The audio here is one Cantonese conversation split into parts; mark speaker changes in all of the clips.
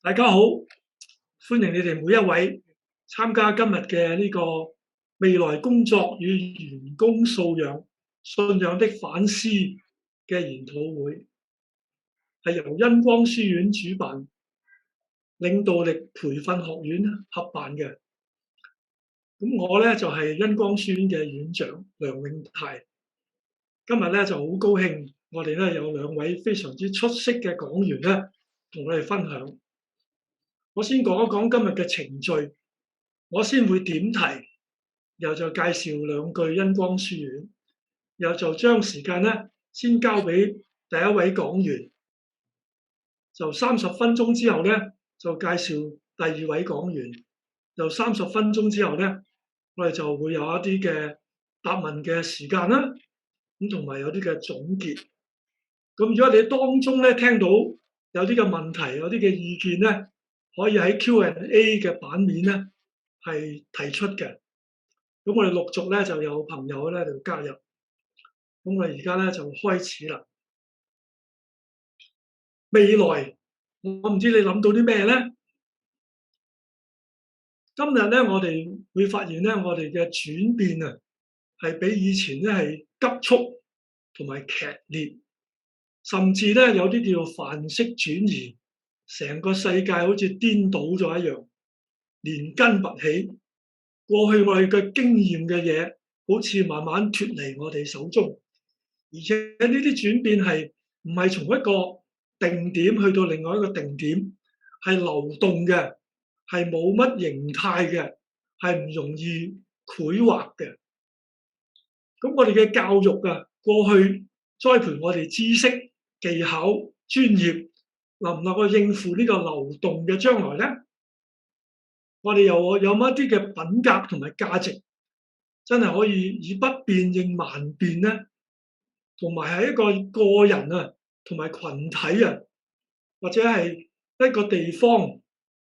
Speaker 1: 大家好，歡迎你哋每一位參加今日嘅呢個未來工作與員工素養信仰的反思嘅研討會，係由恩光書院主辦，領導力培訓學院合辦嘅。咁我咧就係恩光書院嘅院長梁永泰。今日咧就好高興，我哋咧有兩位非常之出色嘅講員咧，同我哋分享。我先講一講今日嘅程序，我先會點題，然後就介紹兩句恩光書院，然後就將時間咧先交俾第一位講員，就30分鐘之後咧就介紹第二位講員，就30分鐘之後咧，我哋就會有一啲嘅答問嘅時間啦，咁同埋有啲嘅總結。咁如果你當中咧聽到有啲嘅問題、有啲嘅意見咧，可以喺 Q&A 嘅版面咧係提出嘅。咁我哋陸續咧就有朋友咧就加入。咁我哋而家咧就開始啦。未來我唔知你諗到啲咩咧？今日咧我哋會發現咧，我哋嘅轉變啊係比以前咧係急速同埋劇烈，甚至咧有啲叫做範式轉移，成個世界好似顛倒咗一樣，連根拔起。過去我哋嘅經驗嘅嘢，好似慢慢脫離我哋手中，而且呢啲轉變係唔係從一個定點去到另外一個定點，係流動嘅，係冇乜形態嘅，係唔容易繪畫嘅。咁我哋嘅教育啊，過去栽培我哋知識、技巧、專業，能唔能夠應付呢個流動嘅將來咧？我哋又有乜一啲嘅品格同埋價值，真係可以以不變應萬變咧？同埋係一個個人啊，同埋群體啊，或者係一個地方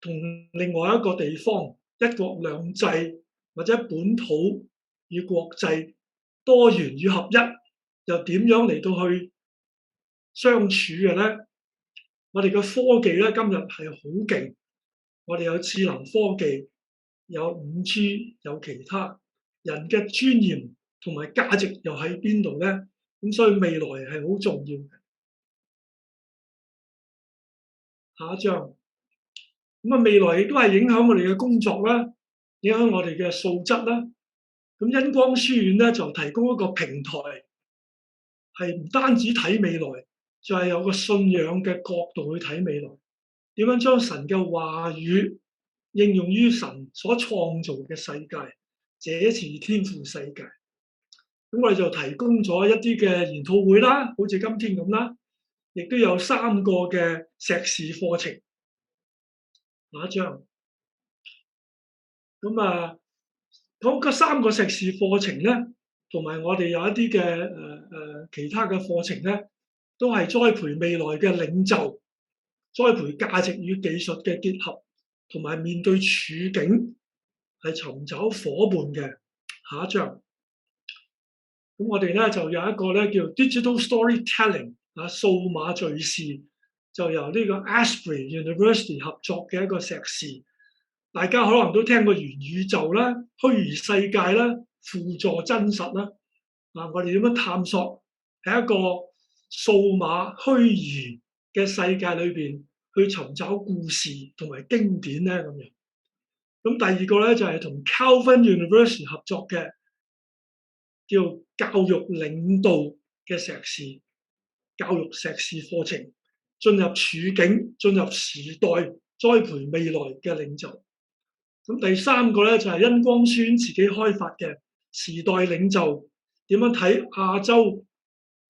Speaker 1: 同另外一個地方一國兩制，或者本土與國際多元與合一，又點樣嚟到去相處嘅咧？我哋嘅科技咧今日係好勁，我哋有智能科技，有5G，有其他人嘅尊嚴同埋價值又喺邊度咧？咁所以未來係好重要嘅。下一章，咁啊未來亦都係影響我哋嘅工作啦，影響我哋嘅素質啦。咁恩光書院咧就提供一個平台，係唔單止睇未來，就係有個信仰嘅角度去睇未來，點樣將神嘅話語應用於神所創造嘅世界，這是天父世界。咁我哋就提供咗一啲嘅研討會啦，好似今天咁啦，亦都有3個嘅碩士課程。下一章，咁啊，嗰3個碩士課程咧，同埋我哋有一啲嘅其他嘅課程咧，都係栽培未來嘅領袖，栽培價值與技術嘅結合，同埋面對處境係尋找伙伴嘅。下一章。咁我哋咧就有一個咧叫 Digital Storytelling 啊，數碼敘事，就由呢個 Asbury University 合作嘅一個碩士。大家可能都聽過元宇宙啦、虛擬世界啦、輔助真實啦。啊，我哋點樣探索喺一個數碼虛擬嘅世界裏邊去尋找故事同埋經典咧咁樣。咁第二個咧就係同 Calvin University 合作嘅，叫教育領導嘅碩士，教育碩士課程，進入處境、進入時代，栽培未來嘅領袖。咁第三個咧就係恩光書院自己開發嘅時代領袖，點樣睇亞洲、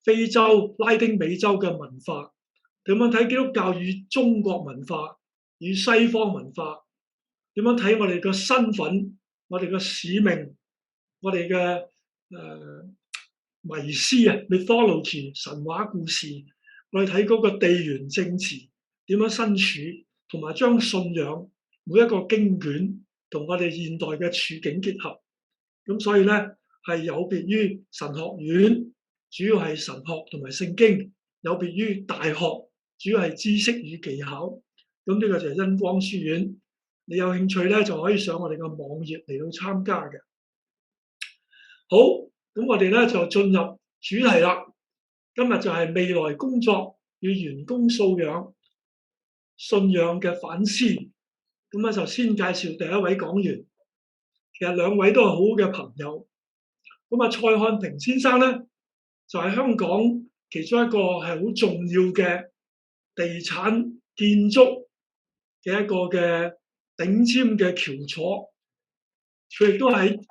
Speaker 1: 非洲、拉丁美洲嘅文化，點樣睇基督教與中國文化與西方文化，點樣睇我哋嘅身份、我哋嘅使命、我哋嘅迷思啊 mythology 神話故事，我哋睇嗰個地緣政治點樣身處，同埋將信仰每一個經卷同我哋現代嘅處境結合。咁所以咧係有別於神學院，主要係神學同埋聖經；有別於大學，主要係知識與技巧；咁呢個就係恩光書院。你有興趣咧，就可以上我哋嘅網頁嚟到參加嘅。好，咁我哋咧就進入主題啦。今日就係未來工作與員工素養、信仰嘅反思。咁咧就先介紹第一位講員。其實兩位都係好好嘅朋友。咁啊，蔡漢平先生咧就係香港其中一個係好重要嘅地產建築嘅一個嘅頂尖嘅翹楚。佢亦都喺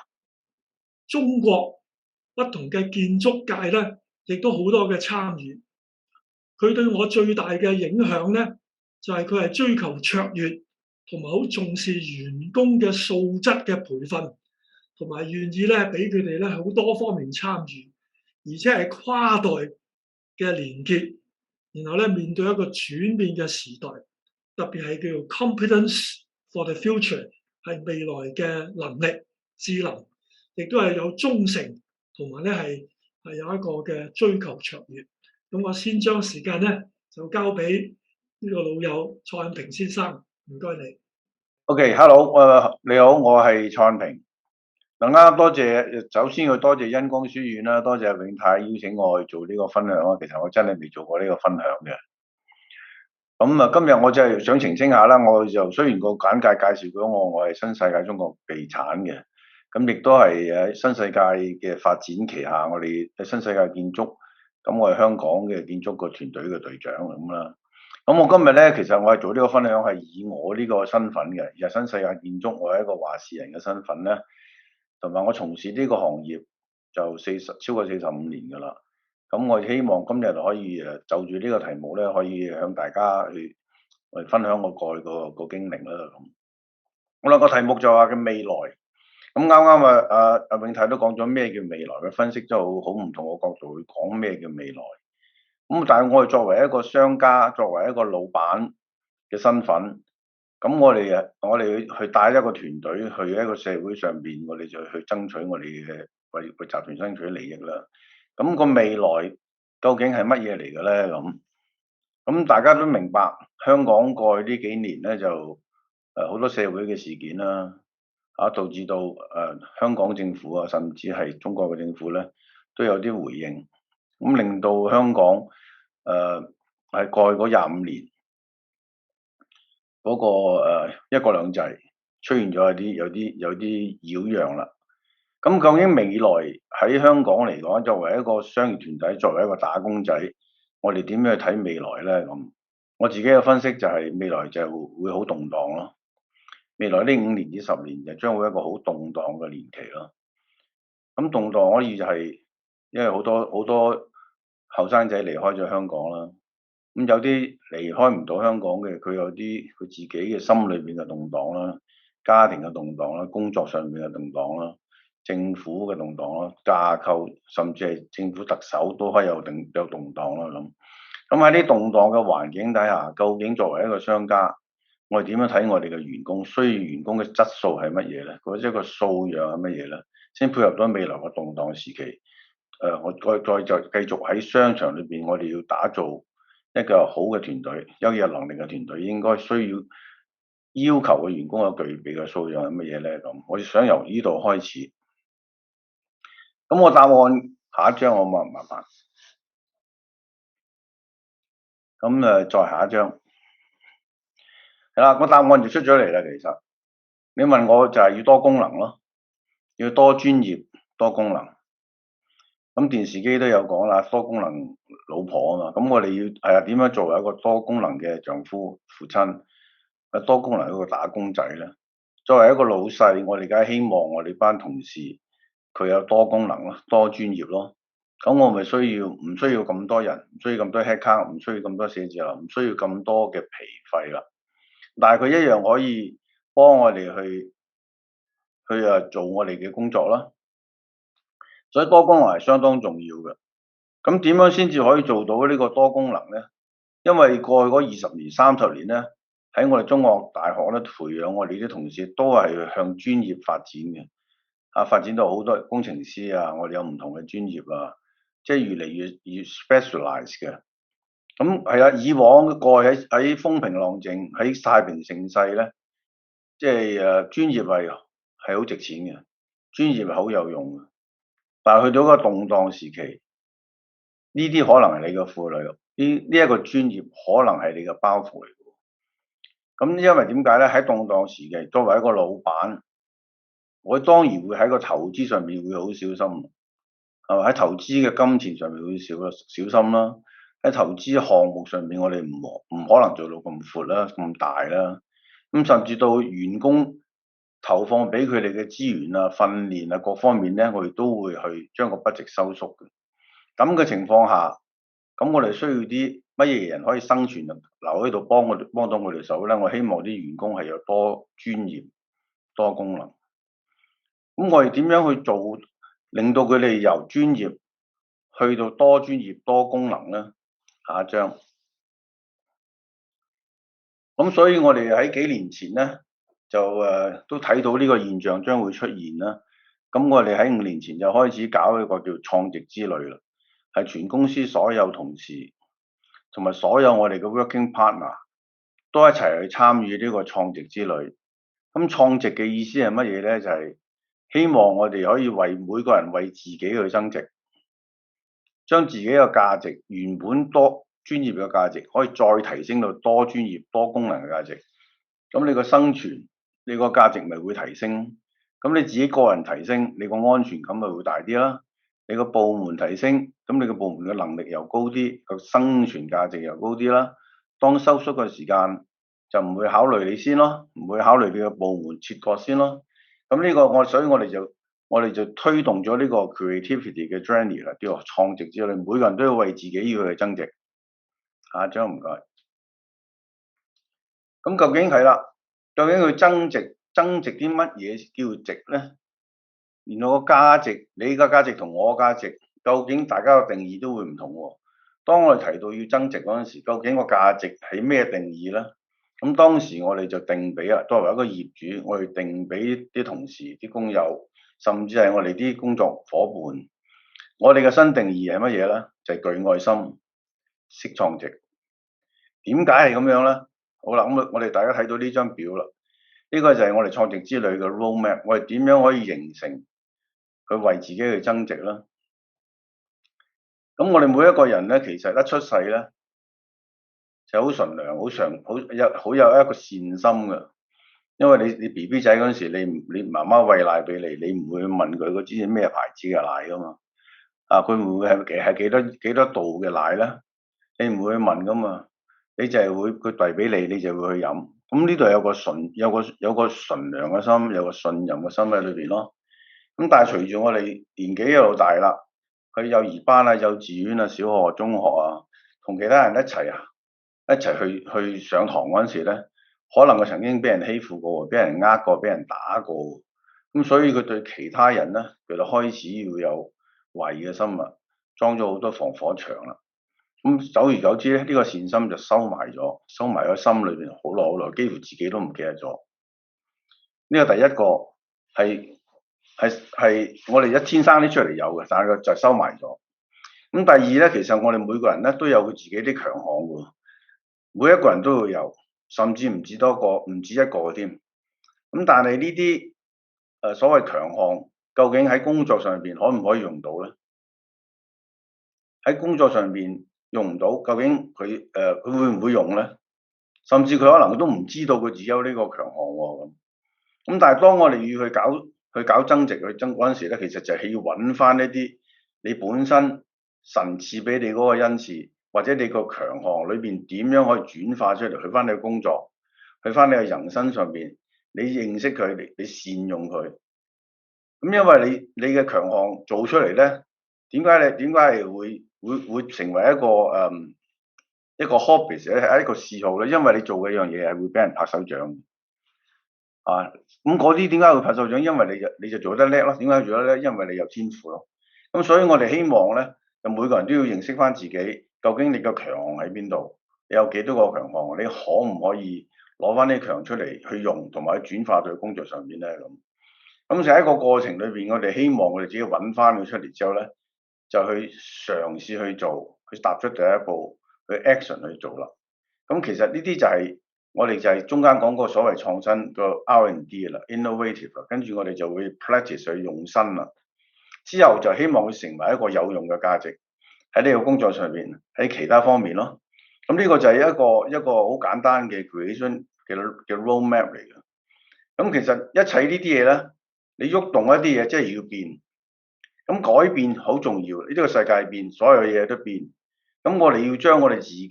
Speaker 1: 中國不同嘅建築界咧，亦都好多嘅參與。佢對我最大嘅影響咧，就係佢係追求卓越，同埋好重視員工嘅素質嘅培訓，同埋願意咧俾佢哋咧好多方面參與，而且係跨代嘅連結，然後咧面對一個轉變嘅時代，特別係叫做 competence for the future， 係未來嘅能力、智能，亦都係有忠誠，同埋咧係有一個嘅追求卓越。咁我先將時間咧就交俾呢個老友蔡漢平先生，唔該你。
Speaker 2: OK，hello，你好，我係蔡漢平。啱多謝，首先要多謝恩光書院啦，多謝永泰邀請我去做呢個分享啊。其實我真係未做過呢個分享嘅。咁啊，今日我就係想澄清下啦。我就雖然個簡介介紹咗我係新世界中國地產嘅，咁亦都係喺新世界嘅發展旗下，我哋喺新世界建築，咁我係香港嘅建築個團隊嘅隊長咁啦。咁我今日咧，其實我係做呢個分享係以我呢個身份嘅，而係新世界建築，我係一個話事人嘅身份咧，同埋我從事呢個行業就超過45年㗎啦。咁我希望今日可以就住呢個題目咧，可以向大家去分享我過去個經歷啦。咁好啦，個題目就話嘅未來。咁啱啱阿永泰都講咗咩叫未來嘅分析，都好唔同嘅角度去講咩叫未來。咁但係我哋作為一個商家，作為一個老闆嘅身份，咁我哋去帶一個團隊去一個社會上邊，我哋就去爭取我哋嘅為集團爭取利益啦。咁個未來究竟係乜嘢嚟嘅咧？咁大家都明白，香港過去呢幾年咧就好多社會嘅事件啦，導致到香港政府啊，甚至係中國嘅政府咧都有啲回應，咁令到香港係過去嗰25年嗰個一國兩制出現咗有啲擾攘啦。咁究竟未來喺香港嚟講，作為一個商業團體，作為一個打工仔，我哋點樣去睇未來咧？咁我自己嘅分析就係未來就會好動盪咯。未來呢5年至10年就將會一個好動盪嘅年期咯。咁動盪可以就係因為好多後生仔離開咗香港啦。咁有啲離開唔到香港嘅，佢有啲佢自己嘅心裏邊嘅動盪啦，家庭嘅動盪啦，工作上面嘅動盪啦。政府嘅動盪咯，架構甚至係政府特首都可以有動盪啦咁。咁喺啲動盪嘅環境底下，究竟作為一個商家，我哋點樣睇我哋嘅員工？需要員工嘅質素係乜嘢咧？或者一個素養係乜嘢咧？先配合到未來嘅動盪時期。我再就繼續喺商場裏邊，我哋要打造一個好嘅團隊，有能力嘅團隊，應該需要求嘅員工有具備嘅素養係乜嘢咧？咁我哋想由呢度開始。咁我答案下一張我麻煩。咁再下一張。係啦，個答案就出咗嚟啦。其實你問我就係要多功能咯，要多專業多功能。咁電視機都有講啦，多功能老婆啊嘛。咁我哋要點樣作為一個多功能嘅丈夫、父親，多功能一個打工仔咧？作為一個老細，我哋梗係希望我哋班同事佢有多功能咯，多專業咯。咁我咪唔需要咁多人，唔需要咁多 headcount，唔需要咁多寫字樓，唔需要咁多嘅皮費啦。但係佢一樣可以幫我哋去做我哋嘅工作啦。所以多功能係相當重要嘅。咁點樣先至可以做到呢個多功能咧？因為過去嗰20年、30年咧，喺我哋中國大學咧培養我哋啲同事都係向專業發展嘅。發展到好多工程師啊，我哋有唔同嘅專業啊，即係越嚟越 specialize 嘅。咁係啊，以往過去喺風平浪靜，喺太平盛世咧，即係專業係好值錢嘅，專業係好有用嘅。但係去到一個動盪時期，呢啲可能係你嘅負累，呢一個專業可能係你嘅包袱嚟嘅。咁因為點解咧？喺動盪時期，作為一個老闆，我當然會喺個投資上面會好小心，係咪？喺投資嘅金錢上面會小心啦。喺投資項目上面，我哋唔可能做到咁闊啦、咁大啦。咁甚至到員工投放俾佢哋嘅資源啊、訓練啊各方面咧，我哋都會去將個 budget 收縮嘅。咁嘅情況下，咁我哋需要啲乜嘢人可以生存留喺度幫到我哋手咧？我希望啲員工係有多專業、多功能。咁我哋點樣去做，令到佢哋由專業去到多專業、多功能咧？下一章。咁所以我哋喺幾年前咧，就都睇到呢個現象將會出現啦。咁我哋喺5年前就開始搞一個叫創值之旅啦，係全公司所有同事同埋所有我哋嘅 working partner 都一齊去參與呢個創值之旅。咁創值嘅意思係乜嘢咧？就係希望我哋可以為每個人為自己去增值，將自己嘅價值原本多專業嘅價值可以再提升到多專業多功能嘅價值。咁你個生存，你個價值咪會提升。咁你自己個人提升，你個安全感咪會大啲啦。你個部門提升，咁你個部門嘅能力又高啲，個生存價值又高啲啦。當收縮嘅時間就唔會考慮你先咯，唔會考慮你個部門切割先咯。咁呢個所以我哋就推動咗呢個 creativity 嘅 journey 啦，叫做創值之旅。每個人都要為自己要去增值。下一張唔該。咁究竟係啦，究竟佢增值啲乜嘢叫值咧？然後個價值，你嘅價值同我嘅價值，究竟大家嘅定義都會唔同喎。當我哋提到要增值嗰陣時，究竟個價值係咩定義咧？咁當時我哋就定俾啦，作為一個業主，我哋定俾啲同事、啲工友，甚至係我哋啲工作伙伴，我哋嘅新定義係乜嘢咧？就係具愛心、識創值。點解係咁樣咧？好啦，咁我哋大家睇到呢張表啦，呢個就係我哋創值之旅嘅 roadmap，我哋點樣可以形成佢為自己去增值啦？咁我哋每一個人咧，其實一出世咧就好純良、好有一個善心嘅，因為你 B B 仔嗰陣時，你媽媽餵奶俾你，你唔會問佢嗰支係咩牌子嘅奶噶嘛？啊，佢會唔會係幾多度嘅奶咧？你唔會去問噶嘛？你就係會佢遞俾你，你就會去飲。咁呢度有個純良嘅心，有個信任嘅心喺裏邊咯。咁但係隨住我哋年紀一路大啦，去幼兒班啊、幼稚園啊、小學、中學啊，同其他人一齊去上堂嗰陣時咧，可能佢曾經俾人欺負過，俾人呃過，俾人打過。咁所以佢對其他人咧，佢就開始要有懷疑嘅心啊，裝咗好多防火牆啦。咁久而久之咧，呢個善心就收埋咗心裏邊好耐，幾乎自己都唔記得咗。呢個第一個係我哋一天生啲出嚟有嘅，但係佢就收埋咗。咁第二咧，其實我哋每個人咧都有佢自己啲強項嘅，每一個人都會有，甚至唔止一個添。咁但係呢啲所謂強項，究竟喺工作上邊可唔可以用到咧？喺工作上邊用唔到，究竟佢會唔會用咧？甚至佢可能都唔知道佢自己有呢個強項喎咁。咁但係當我哋要去搞增值去增嗰陣時咧，其實就係要揾翻一啲你本身神賜俾你嗰個恩賜，或者你個強項裏邊點樣可以轉化出嚟，去翻你嘅工作，去翻你嘅人生上邊，你認識佢，你善用佢。咁因為你嘅強項做出嚟咧，點解係會成為一個 hobby 咧，係一個嗜好咧？因為你做嘅一樣嘢係會俾人拍手掌。啊，咁嗰啲點解會拍手掌？因為你就做得叻咯。點解做得叻？因為你有天賦咯。咁所以我哋希望咧，就每個人都要認識翻自己，究竟你個強項喺邊度？你有幾多個強項？你可唔可以攞翻啲強出嚟去用，同埋去轉化到工作上邊咧？咁就喺一個過程裏邊，我哋希望我哋自己揾翻佢出嚟之後咧，就去嘗試去做，去踏出第一步， action 去做啦。咁其實呢啲就係我哋就係中間講個所謂創新個 R&D 啦 ，innovative 啦，跟住我哋就會 practice 去用心啦。之後就希望佢成為一個有用嘅價值喺呢個工作上面，喺其他方面咯。咁呢個就係一個好簡單嘅 creation 嘅 roadmap 嚟嘅。咁其實一切呢啲嘢咧，你喐動一啲嘢，即係要變。咁改變好重要，呢個世界變，所有嘢都變。咁我哋要將我哋自己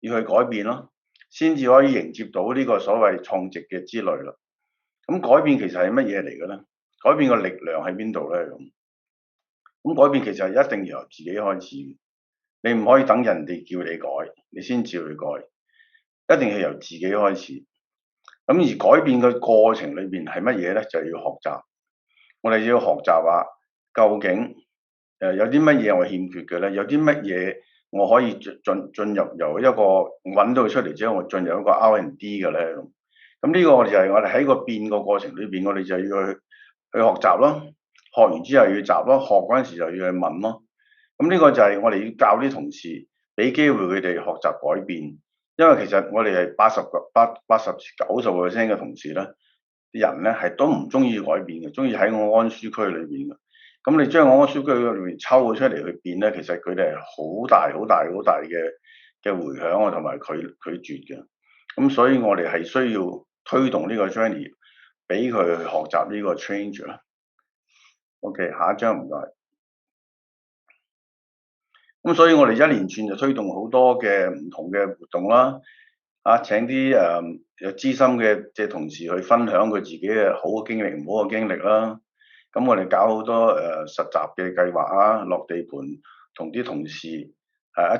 Speaker 2: 要去改變咯，先至可以迎接到呢個所謂創值嘅之旅啦。咁改變其實係乜嘢嚟嘅咧？改變個力量喺邊度咧？咁改變其實係一定要由自己開始，你唔可以等人哋叫你改，你先至去改，一定係由自己開始。咁而改變嘅過程裏邊係乜嘢咧？就係要學習。我哋要學習啊，究竟有啲乜嘢我欠缺嘅咧？有啲乜嘢我可以進入由一個揾到佢出嚟之後，我進入一個 R&D 嘅咧？咁呢個就係我哋喺個變個過程裏邊，我哋就要去學習咯。學完之後要習咯，學嗰陣時就要去問咯。咁呢個就係我哋要教啲同事，俾機會佢哋學習改變。因為其實我哋係80-90%嘅同事咧，啲人咧係都唔中意改變嘅，中意喺我安舒區裏邊嘅。咁你將我安舒區裏面抽咗出嚟去變咧，其實佢哋係好大嘅迴響啊，同埋拒絕嘅。咁所以我哋係需要推動呢個 journey，俾佢去學習呢個 change 啦。OK，下一張唔該。咁所以我哋一連串就推動好多嘅唔同嘅活動啦。請啲有資深嘅同事去分享佢自己嘅好嘅經歷、唔好嘅經歷啦。咁我哋搞好多實習嘅計劃啊，落地盤同啲同事一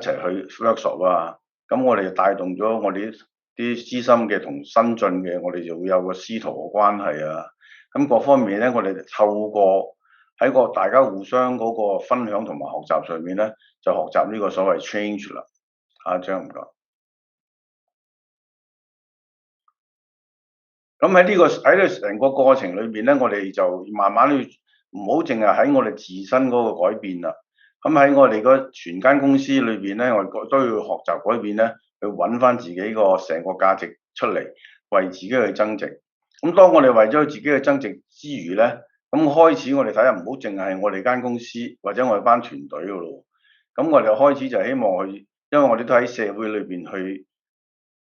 Speaker 2: 齊去 workshop 啊。咁我哋就帶動咗我哋啲資深嘅同新進嘅，我哋就會有個師徒嘅關係啊。咁各方面咧，我哋透過喺個大家互相嗰個分享同埋學習上面咧，就學習呢個所謂 change 啦。下一張唔該。咁喺呢個成個過程裏邊咧，我哋就慢慢去唔好淨係喺我哋自身嗰個改變啦。咁喺我哋個全間公司裏邊咧，我哋都要學習改變咧，去揾翻自己個成個價值出嚟，為自己去增值。咁當我哋為咗自己去增值之餘咧，咁開始我哋睇下唔好淨係我哋間公司或者我哋班團隊噶咯。咁我哋開始就希望去，因為我哋都喺社會裏邊去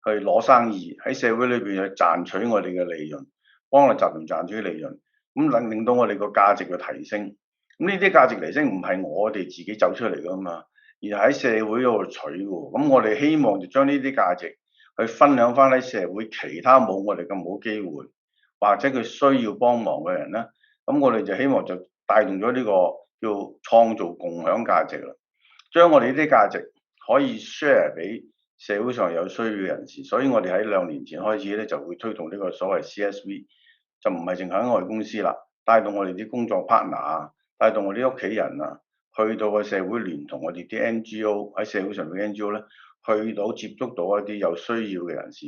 Speaker 2: 攞生意，喺社會裏邊去賺取我哋嘅利潤，幫我集團賺取利潤，咁令到我哋個價值嘅提升。咁呢啲價值提升唔係我哋自己走出嚟噶嘛，而係喺社會嗰度取嘅。咁我哋希望就將呢啲價值去分享翻喺社會其他冇我哋咁好機會，或者佢需要幫忙嘅人咧。咁我哋就希望就帶動咗呢個叫創造共享價值啦，將我哋呢啲價值可以 share 俾社會上有需要嘅人士。所以我哋喺2年前開始咧，就會推動呢個所謂 CSV， 就唔係淨喺我哋公司啦，帶動我哋啲工作 partner 啊，帶動我啲屋企人啊，去到個社會聯同我哋啲 NGO 喺社會上嘅 NGO 咧，去到接觸到一啲有需要嘅人士，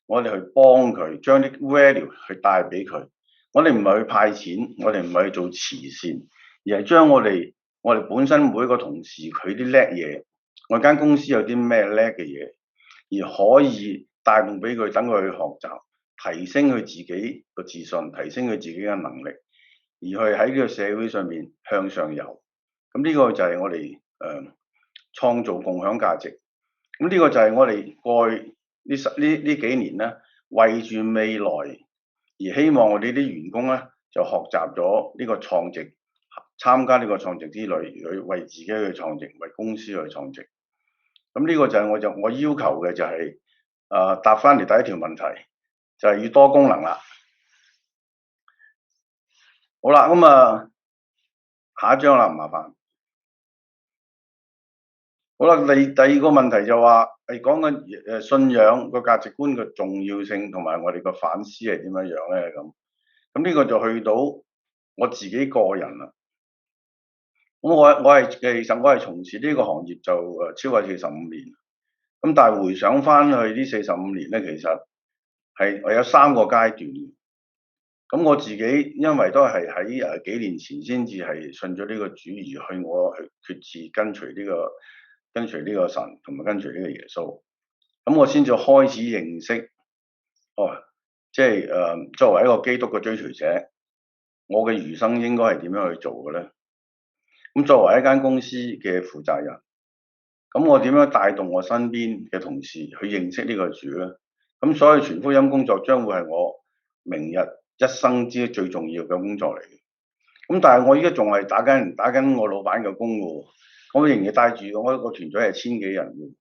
Speaker 2: 我哋去幫佢將啲 value 去帶俾佢。我哋唔係去派錢，我哋唔係去做慈善，而係將我哋本身每一個同事佢啲叻嘢，我間公司有啲咩叻嘅嘢，而可以帶動俾佢，等佢去學習，提升佢自己個自信，提升佢自己嘅能力，而去喺呢個社會上面向上游。咁呢個就係我哋創造共享價值。咁呢個就係我哋過去呢幾年咧，為住未來。而希望我哋啲員工咧就學習咗呢個創值，參加呢個創值之旅，去為自己去創值，為公司去創值。咁呢個就係我要求嘅就係答翻嚟第一條問題，就係要多功能啦。好啦，咁下一張啦，唔麻煩。好啦，第二個問題就話係講緊信仰個價值觀嘅重要性，同埋我哋個反思係點樣樣咧咁呢個就去到我自己個人啦。咁其實我係從事呢個行業就超過45年。咁但係回想翻去呢45年咧，其實係我有3個階段。咁我自己因為都係喺幾年前先至係信咗呢個主，而我去決志跟隨呢個跟隨呢個神，同埋跟隨呢個耶穌。咁我先至開始認識，即係作為一個基督嘅追隨者，我嘅餘生應該係點樣去做嘅咧？咁作為一間公司嘅負責人，咁我點樣帶動我身邊嘅同事去認識呢個主咧？咁所以傳福音工作將會係我明日一生之最重要嘅工作嚟嘅。咁但係我依家仲係打緊我老闆嘅工喎，我仍然帶住我一個團隊係千幾人嘅。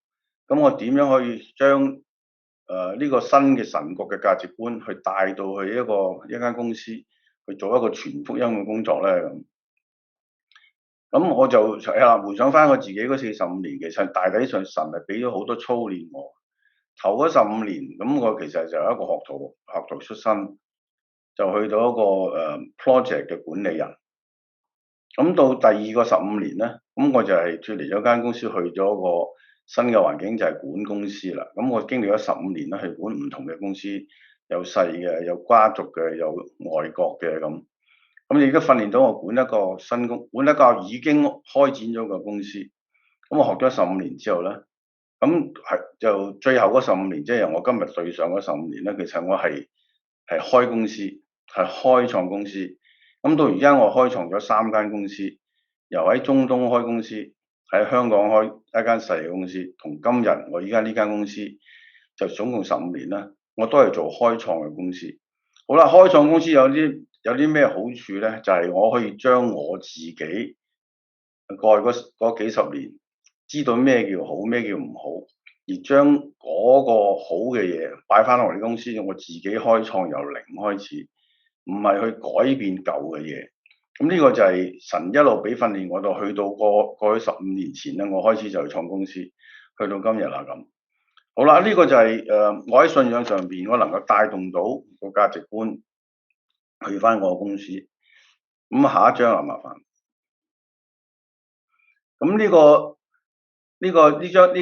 Speaker 2: 咁我點樣可以將呢個新嘅神國嘅價值觀去帶到去一間公司去做一個傳福音嘅工作咧？咁我就回想翻我自己嗰45年，其實大體上神係俾咗好多操練我。頭嗰15年，咁我其實就係一個學徒出身，就去到一個project 嘅管理人。咁到第二個15年咧，咁我就係脫離咗間公司，去咗一個新嘅環境，就係管公司啦。咁我經歷咗15年咧，去管唔同嘅公司，有細嘅，有家族嘅，有外國嘅咁。咁亦都訓練到我管一個已經開展咗嘅公司。咁我學咗15年之後咧，咁就最後嗰15年，即係由我今日對上嗰15年咧，其實我係開公司，係開創公司。咁到而家我開創咗3間公司，由喺中東開公司，喺香港開一間細嘅公司，同今日我依家呢間公司就總共15年啦。我都係做開創嘅公司。好啦，開創公司有啲咩好處咧？就係我可以將我自己過去嗰幾十年知道咩叫好，咩叫唔好，而將嗰個好嘅嘢擺翻落嚟公司，我自己開創由零開始，唔係去改變舊嘅嘢。咁呢個就係神一路俾訓練我到，去到過去15年前咧，我開始就去創公司，去到今日啦咁。好啦，呢個就係我喺信仰上邊，我能夠帶動到個價值觀去翻我公司。咁下一張啊，麻煩。咁呢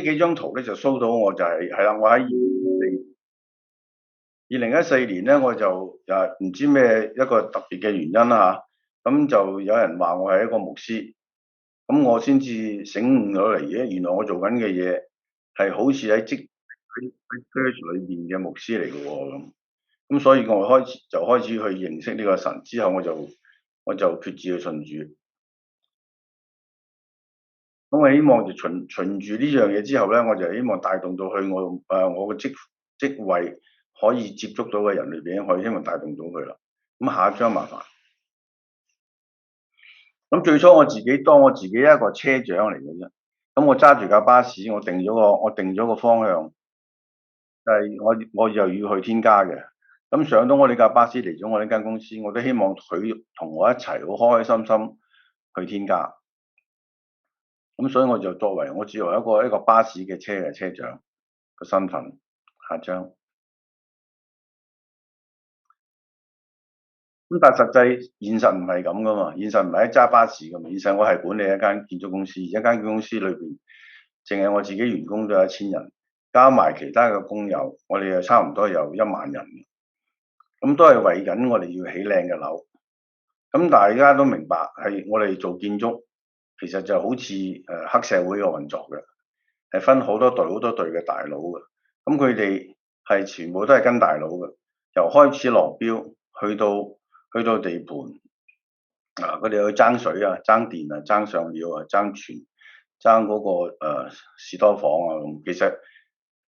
Speaker 2: 幾張圖咧就 show 到我就係啦，我喺2014年咧，我就唔知咩一個特別嘅原因啦嚇，咁就有人話我係一個牧師，咁我先至醒悟咗嚟嘅，原來我做緊嘅嘢係好似喺 church 裏邊嘅牧師嚟嘅喎咁所以我開始去認識呢個神之後，我就決志去信主。咁我希望就循住呢樣嘢之後咧，我就希望帶動到去我嘅職位可以接觸到嘅人裏邊，可以希望帶動到佢啦。咁下一張麻煩。咁最初當我自己一個車長嚟嘅啫，咁我揸住架巴士，我定咗個方向，就係我又要去天家嘅。咁上到我呢架巴士嚟咗我呢間公司，我都希望佢同我一齊好開開心心去天家。咁所以我就作為一個巴士嘅車長嘅身份。下張。咁但係實際現實唔係咁噶嘛，現實唔係喺揸巴士噶嘛，現實我係管理一間建築公司，而一間建築公司裏邊，淨係我自己員工都有1000人，加埋其他嘅工友，我哋又差唔多有1萬人。咁都係為緊我哋要起靚嘅樓。咁大家都明白係我哋做建築。其實就好似黑社會嘅運作嘅，係分好多隊嘅大佬嘅。咁佢哋係全部都係跟大佬嘅，由開始落標去到地盤佢哋去爭水啊、爭電啊、爭上料啊、爭嗰個士多房啊咁。其實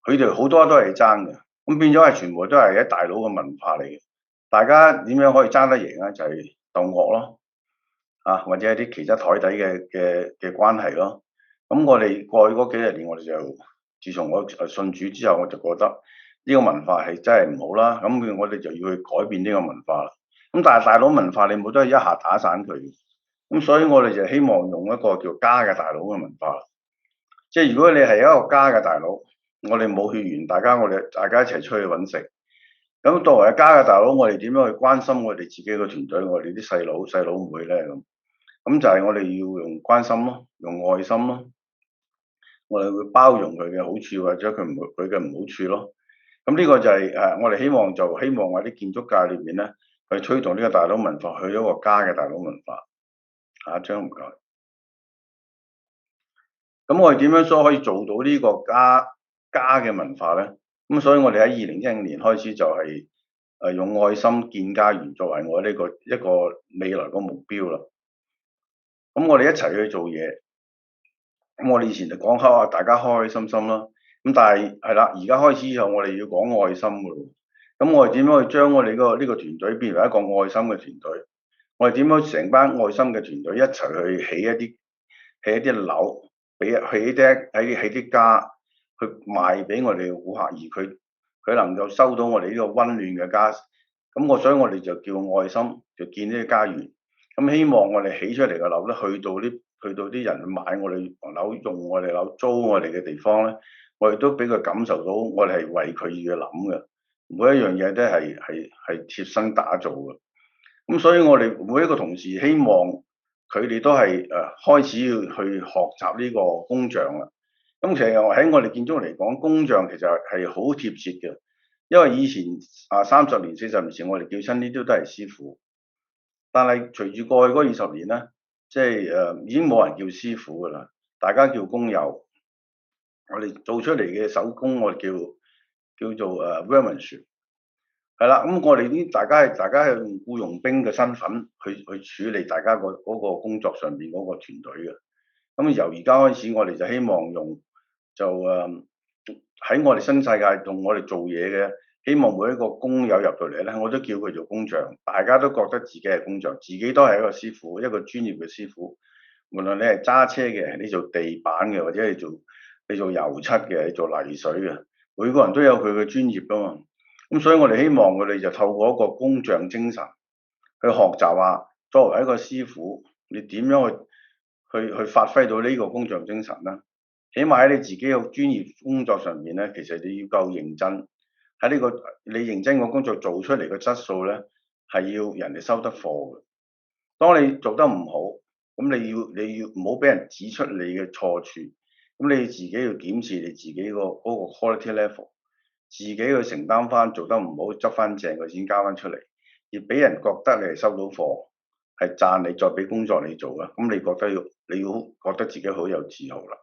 Speaker 2: 佢哋好多都係爭嘅，咁變咗係全部都係一大佬嘅文化嚟嘅。大家點樣可以爭得贏咧？就係鬥惡咯。或者係啲其他台底嘅關係咯。咁我哋過去嗰幾十年，我哋就自從我信主之後，我就覺得呢個文化係真係唔好啦。咁我哋就要去改變呢個文化啦。咁但係大佬文化你冇得一下打散佢。咁所以我哋就希望用一個叫家嘅大佬嘅文化。即係如果你係一個家嘅大佬，我哋冇血緣，大家一齊出去揾食。咁作為家嘅大佬，我哋點樣去關心我哋自己嘅團隊，我哋啲細佬妹咧咁？咁就係我哋要用關心咯，用愛心咯，我哋會包容佢嘅好處或者佢嘅唔好處咯。咁呢個就係我哋希望喺啲建築界裏面咧，去推動呢個大佬文化，去一個家嘅大佬文化。下一張唔該。咁我哋點樣所可以做到呢個家嘅文化咧？咁所以我哋喺2015年開始就係用愛心建家園作為我呢一個未來個目標啦。咁我哋一齊去做嘢。咁我哋以前就講開話大家開開心心啦。咁但係啦，而家開始以後我哋要講愛心㗎咯。咁我哋點樣去將我哋呢個團隊變為一個愛心嘅團隊？我哋點樣成班愛心嘅團隊一齊去起一啲樓，起啲家去賣俾我哋嘅顧客，而佢能夠收到我哋呢個溫暖嘅家。所以我哋就叫愛心，就建呢個家園。咁希望我哋起出嚟嘅樓咧，去到啲人買我哋樓、用我哋樓、租我哋嘅地方咧，我哋都俾佢感受到我哋係為佢而諗嘅，每一樣嘢都係貼身打造嘅。咁所以我哋每一個同事希望佢哋都係開始要去學習呢個工匠啦。咁其實喺我哋建築嚟講，工匠其實係好貼切嘅，因為以前30年、40年前我哋叫親呢啲都係師傅，但係隨住過去嗰20年咧，即係已經冇人叫師傅噶啦，大家叫工友。我哋做出嚟嘅手工我哋叫做workmanship。係啦，咁我哋大家係用僱傭兵嘅身份去處理大家嗰個工作上邊嗰個團隊嘅。咁由而家開始，我哋就希望喺我哋新世界同我哋做嘢嘅，希望每一個工友入到嚟咧，我都叫佢做工匠，大家都覺得自己係工匠，自己都係一個師傅，一個專業嘅師傅。無論你係揸車嘅，你做地板嘅，或者你做油漆嘅，你做泥水嘅，每個人都有佢嘅專業噶嘛。咁所以我哋希望我哋就透過一個工匠精神去學習下，作為一個師傅，你點樣去發揮到呢個工匠精神呢？起碼喺你自己嘅專業工作上面咧，其實你要夠認真。喺你認真個工作做出嚟嘅質素咧，係要人哋收得貨嘅。當你做得唔好，咁你要唔好俾人指出你嘅錯處。咁你自己要檢視你自己嗰個 quality level。自己去承擔翻，做得唔好執翻正佢先交翻出嚟，而俾人覺得你係收到貨，係讚你，再俾工作你做嘅，咁你要覺得自己好有自豪啦。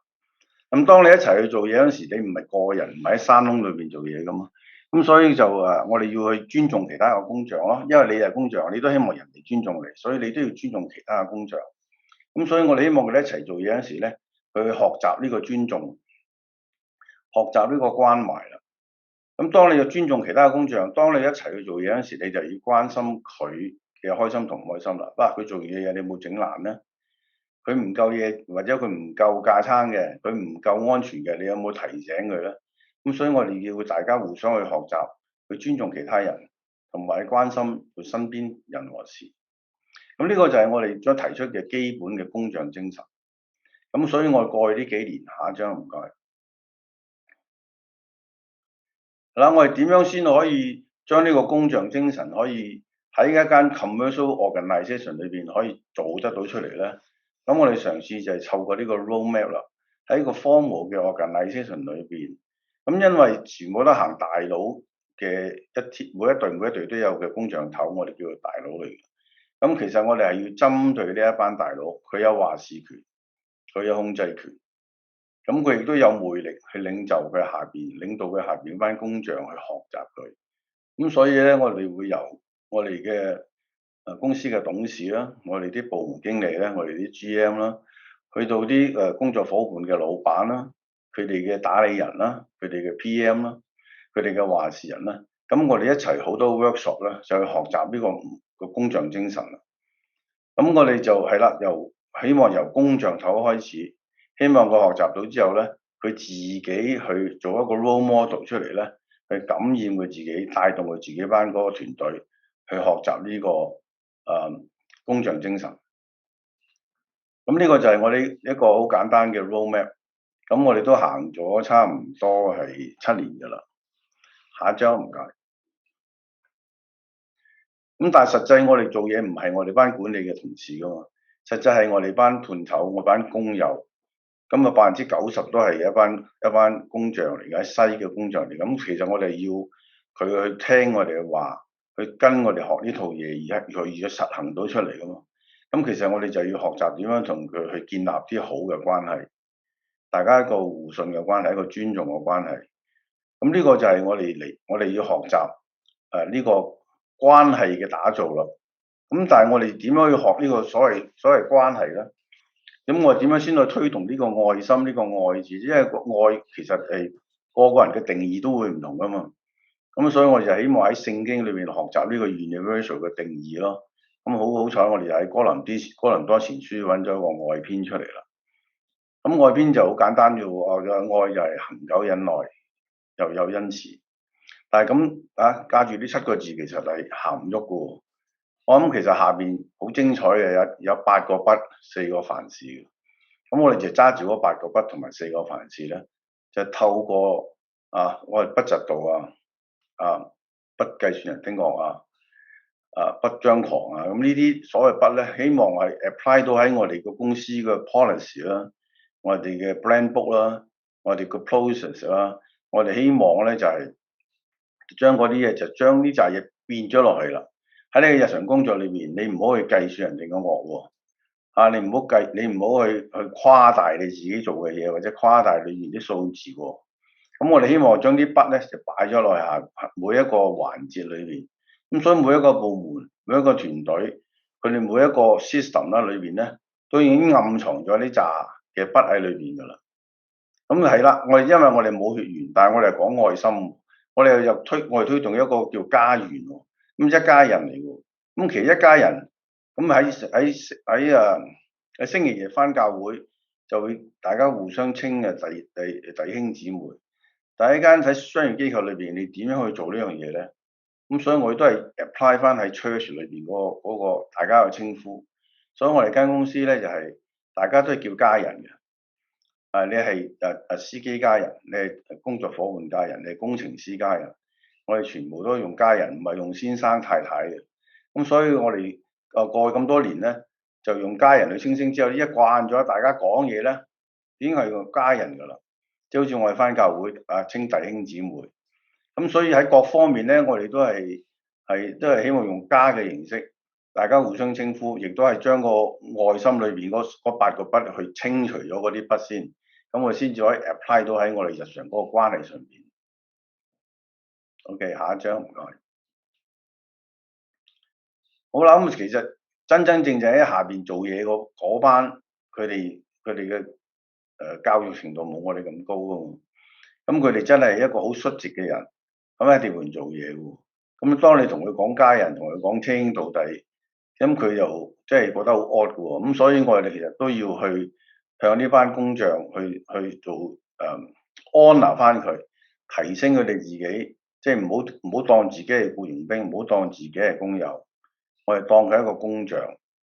Speaker 2: 咁當你一齊去做嘢嗰時，你唔係個人，唔係喺山窿裏邊做嘢噶嘛。咁所以就我哋要去尊重其他嘅工匠咯，因為你係工匠，你都希望人哋尊重你，所以你都要尊重其他嘅工匠。咁所以我哋希望佢哋一齊做嘢嗰時咧，去學習呢個尊重，學習呢個關懷啦。咁當你要尊重其他嘅工匠，當你一齊去做嘢嗰時，你就要關心佢嘅開心同唔開心啦。佢做完嘅嘢你冇整爛咧？佢唔夠嘢或者佢唔夠架撐嘅，佢唔夠安全嘅，你有冇提醒佢咧？咁所以我哋要大家互相去學習，去尊重其他人，同埋去關心佢身邊人和事。咁呢個就係我哋所提出嘅基本嘅工匠精神。咁所以我過去呢幾年，下一張唔該。我哋點樣先可以將呢個工匠精神可以喺一間 commercial organization 裏邊可以做得到出嚟咧？咁我哋嘗試就係透過呢個 roadmap 啦，喺個 formal 嘅 organization 裏邊。咁因為全部都行大佬嘅每一隊都有嘅工匠頭，我哋叫做大佬嚟嘅。咁其實我哋係要針對呢一班大佬，佢有話事權，佢有控制權。咁佢亦都有魅力去領導佢下邊班工匠去學習佢。咁所以咧，我哋會由我哋嘅公司嘅董事啦，我哋啲部門經理咧，我哋啲 GM 啦，去到啲工作伙伴嘅老闆啦，佢哋嘅打理人啦，佢哋嘅 PM 啦，佢哋嘅話事人啦。咁我哋一齊好多 workshop 咧，就去學習呢個工匠精神啦。咁我哋就係啦，希望由工匠頭開始。希望佢學習到之後咧，佢自己去做一個 role model 出嚟咧，去感染佢自己，帶動佢自己班嗰個團隊去學習呢個工匠精神。咁呢個就係我哋一個好簡單嘅 roadmap。咁我哋都行咗差唔多係7年㗎啦。下一張唔該。咁但係實際我哋做嘢唔係我哋班管理嘅同事㗎嘛，實際係我哋班判頭，我班工友。咁90%都係一班工匠嚟嘅，西嘅工匠嚟。咁其實我哋要佢去聽我哋嘅話，去跟我哋學呢套嘢，而佢實行到出嚟噶嘛。咁其實我哋就要學習點樣同佢去建立啲好嘅關係。大家一個互信嘅關係，一個尊重嘅關係。咁呢個就係我哋要學習呢個關係嘅打造啦。咁但係我哋點樣去學呢個所謂關係咧？咁我點樣先去推動呢個愛心呢個愛字？因為個愛其實係個個人嘅定義都會唔同噶嘛。咁所以我就希望喺聖經裏面學習呢個 universal 嘅定義咯。咁好彩，我哋就喺哥林多前書揾咗一個愛篇出嚟啦。咁愛篇就好簡單嘅喎，愛就係恒久忍耐，又有恩慈。但係咁加住呢7個字，其實係行唔喐嘅喎。我諗其實下邊好精彩嘅，有8個不，4個凡事嘅。咁我哋就揸住嗰8個不同埋4個凡事咧，就透過我哋不嫉妒不計算人的惡不張狂咁呢啲所謂不咧，希望係 apply 到喺我哋個公司嘅 policy 啦，我哋嘅 brand book 啦，我哋嘅 process 啦，我哋希望咧就係將嗰啲嘢就將呢扎嘢變咗落去啦。喺你嘅日常工作裏面，你唔好去計算人哋嘅惡喎，你唔好去誇大你自己做嘅嘢，或者誇大裏面啲數字喎。咁我哋希望將啲筆咧就擺咗落去每一個環節裏面。咁所以每一個部門、每一個團隊，佢哋每一個 system 啦裏邊咧，都已經暗藏咗呢扎嘅筆喺裏邊㗎啦。咁係啦，因為我哋冇血緣，但係我哋係講愛心，我哋推動一個叫家園喎。咁一家人嚟喎，咁其實一家人，咁喺星期日返教會就會大家互相稱嘅弟兄姊妹。但係喺商業機構裏邊，你點樣去做呢樣嘢咧？咁所以我哋都係 apply 翻喺 church 裏邊嗰個大家嘅稱呼。所以我哋間公司咧就係大家都係叫家人嘅。你係司機家人，你係工作伙伴家人，你係工程師家人。我哋全部都用家人，唔係用先生太太嘅。咁所以我哋過去咁多年咧，就用家人去稱之後，一慣咗大家講嘢咧，已經係個家人㗎啦。即係好似我哋返教會稱弟兄姊妹。咁所以喺各方面咧，我哋都係希望用家嘅形式，大家互相稱呼，亦都係將個愛心裏邊嗰8個筆去清除咗嗰啲筆先，咁我先至可以 apply 到喺我哋日常嗰個關係上邊。OK，下一張唔該。好啦，咁其實真正喺下邊做嘢嗰班，佢哋嘅教育程度冇我哋咁高㗎嘛。咁佢哋真係一個好率直嘅人，咁喺地盤做嘢喎。咁當你同佢講家人，同佢講稱兄道弟，咁佢就即係覺得好 odd 嘅喎。咁所以我哋其實都要去向呢班工匠去做honor翻佢，提升佢哋自己，即係唔好當自己係僱傭兵，唔好當自己係工友，我哋當佢一個工匠，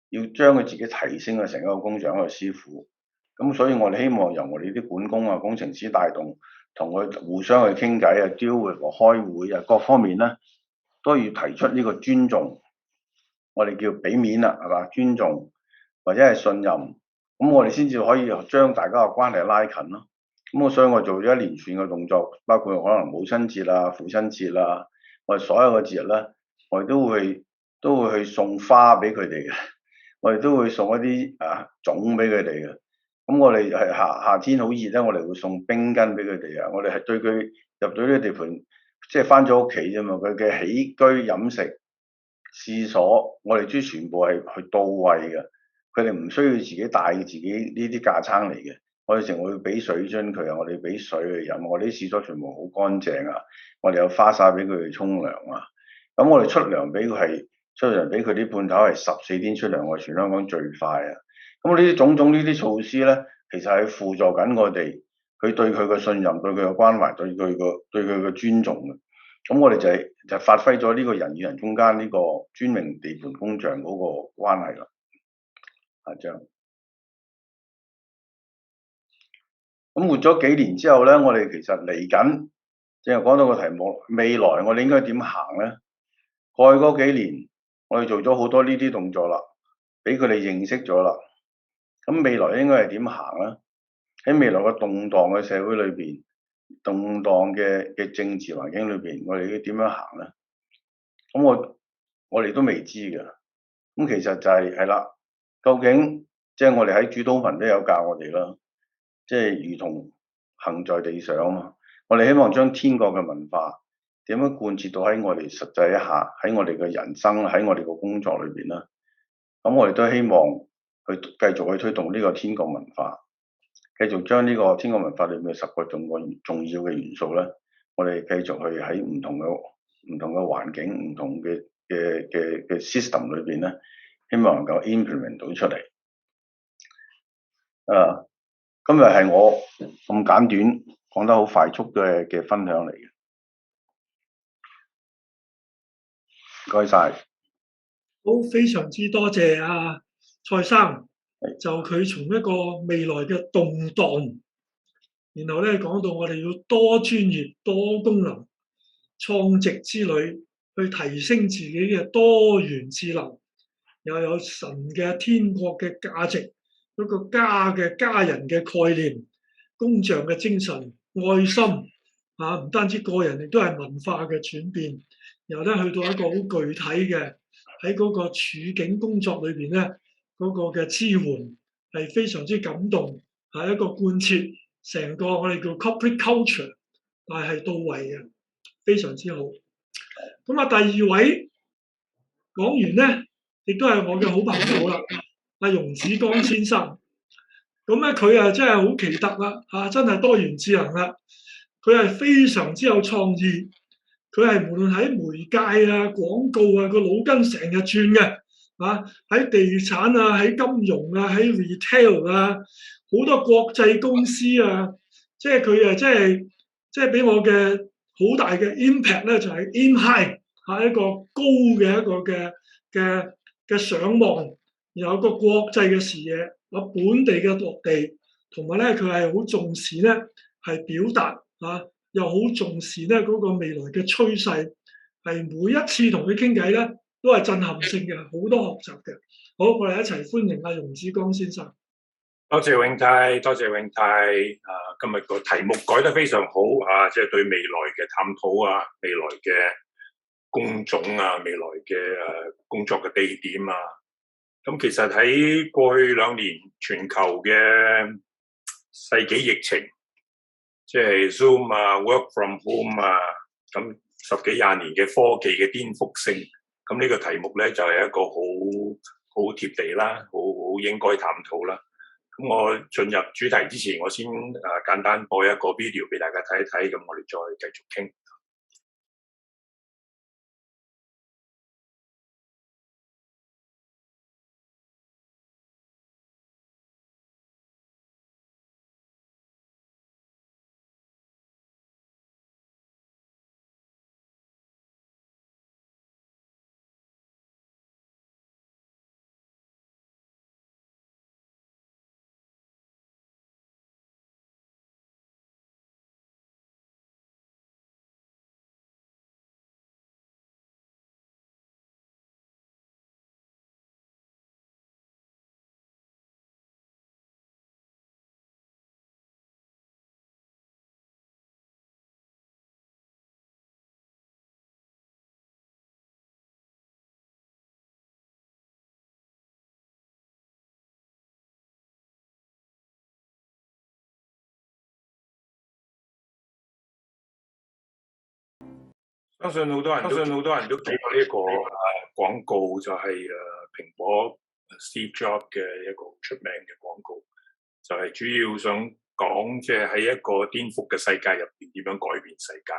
Speaker 2: 要將佢自己提升嘅成一個工匠一個師傅。咁所以我哋希望由我哋啲管工工程師帶動，同佢互相去傾偈deal with 開會各方面咧都要提出呢個尊重，我哋叫俾面啦，係嘛？尊重或者係信任，咁我哋先至可以將大家嘅關係拉近咯。咁所以我做咗一連串嘅動作，包括可能母親節父親節我哋所有嘅節日咧，我哋都會去送花俾佢哋嘅，我哋都會送一啲粽俾佢哋嘅。咁我哋係夏天好熱咧，我哋會送冰巾俾佢哋我哋係對佢入到呢個地盤，即係返咗屋企啫嘛。佢嘅起居飲食、廁所，我哋全部係去到位嘅。佢哋唔需要自己帶自己呢啲架撐嚟嘅。我哋淨會俾水樽佢我哋俾水去飲。我哋啲廁所全部好乾淨我哋有花灑俾佢哋沖涼咁我哋出糧俾佢啲判頭係14天出糧，我哋全香港最快咁呢啲種種呢啲措施咧，其實係輔助緊我哋，佢對佢嘅信任、對佢嘅關懷、對佢嘅尊重嘅。咁我哋就發揮咗呢個人與人中間呢個尊榮地盤工匠嗰個關係啦。下張。咁活咗幾年之後咧，我哋其實嚟緊，正係講到個題目，未來我哋應該點行咧？過去嗰幾年，我哋做咗好多呢啲動作啦，俾佢哋認識咗啦。咁未來應該係點行咧？喺未來個動盪嘅社會裏邊，動盪嘅政治環境裏邊，我哋要點樣行咧？咁我哋都未知嘅。咁其實就係啦，究竟即係我哋喺主禱文都有教我哋啦。即係如同行在地上啊嘛。我哋希望將天國嘅文化點樣貫徹到喺我哋實際一下，喺我哋嘅人生，喺我哋嘅工作裏邊啦。咁我哋都希望去繼續去推動呢個天國文化，繼續將呢個天國文化裏面嘅10個重要嘅元素咧，我哋繼續去喺唔同嘅環境、唔同嘅system 裏邊咧，希望能夠 implement 到出嚟。今日係我咁簡短講得好快速嘅分享嚟嘅，唔該晒。
Speaker 1: 好，非常之多謝蔡生，就佢從一個未來嘅動盪，然後咧講到我哋要多專業、多功能、創直之旅，去提升自己嘅多元智能，又有神嘅天國嘅價值，一個家人嘅概念，工匠嘅精神、愛心唔單止個人，亦都係文化嘅轉變，然後咧去到一個好具體嘅喺嗰個處境工作裏邊咧嗰個嘅支援係非常之感動，係一個貫徹成個我哋叫 corporate culture， 但係到位嘅，非常之好。咁第二位講員咧，亦都係我嘅好朋友啦，容子光先生。咁咧佢真係好奇特啦，真係多元智能啦。佢係非常之有創意，佢係無論喺媒介廣告個腦筋成日轉嘅，喺地產喺金融喺 retail 好多國際公司即係佢即係俾我嘅好大嘅 impact 咧，就係 aim high 一個高嘅一個嘅上望，有個國際嘅視野，有本地嘅落地，同埋咧佢係好重視咧係表達又好重視咧嗰個未來嘅趨勢，係每一次同佢傾偈咧都係震撼性嘅，好多學習嘅。好，我哋一齊歡迎容子光先生。
Speaker 3: 多謝永泰，多謝永泰。今日個題目改得非常好即係對未來嘅探討未來嘅工種未來嘅工作嘅地點咁其實喺過去2年全球嘅世紀疫情，即係 Zoom Work from Home 咁10幾20年嘅科技嘅顛覆性，咁呢個題目咧就係一個好貼地啦，好應該探討啦。咁我進入主題之前，我先簡單播一個 video 俾大家睇一睇，咁我哋再繼續傾。相信好多人都睇過呢個廣告，就係蘋果 Steve Jobs 嘅一個出名嘅廣告，就係主要想講即係喺一個顛覆嘅世界入邊點樣改變世界。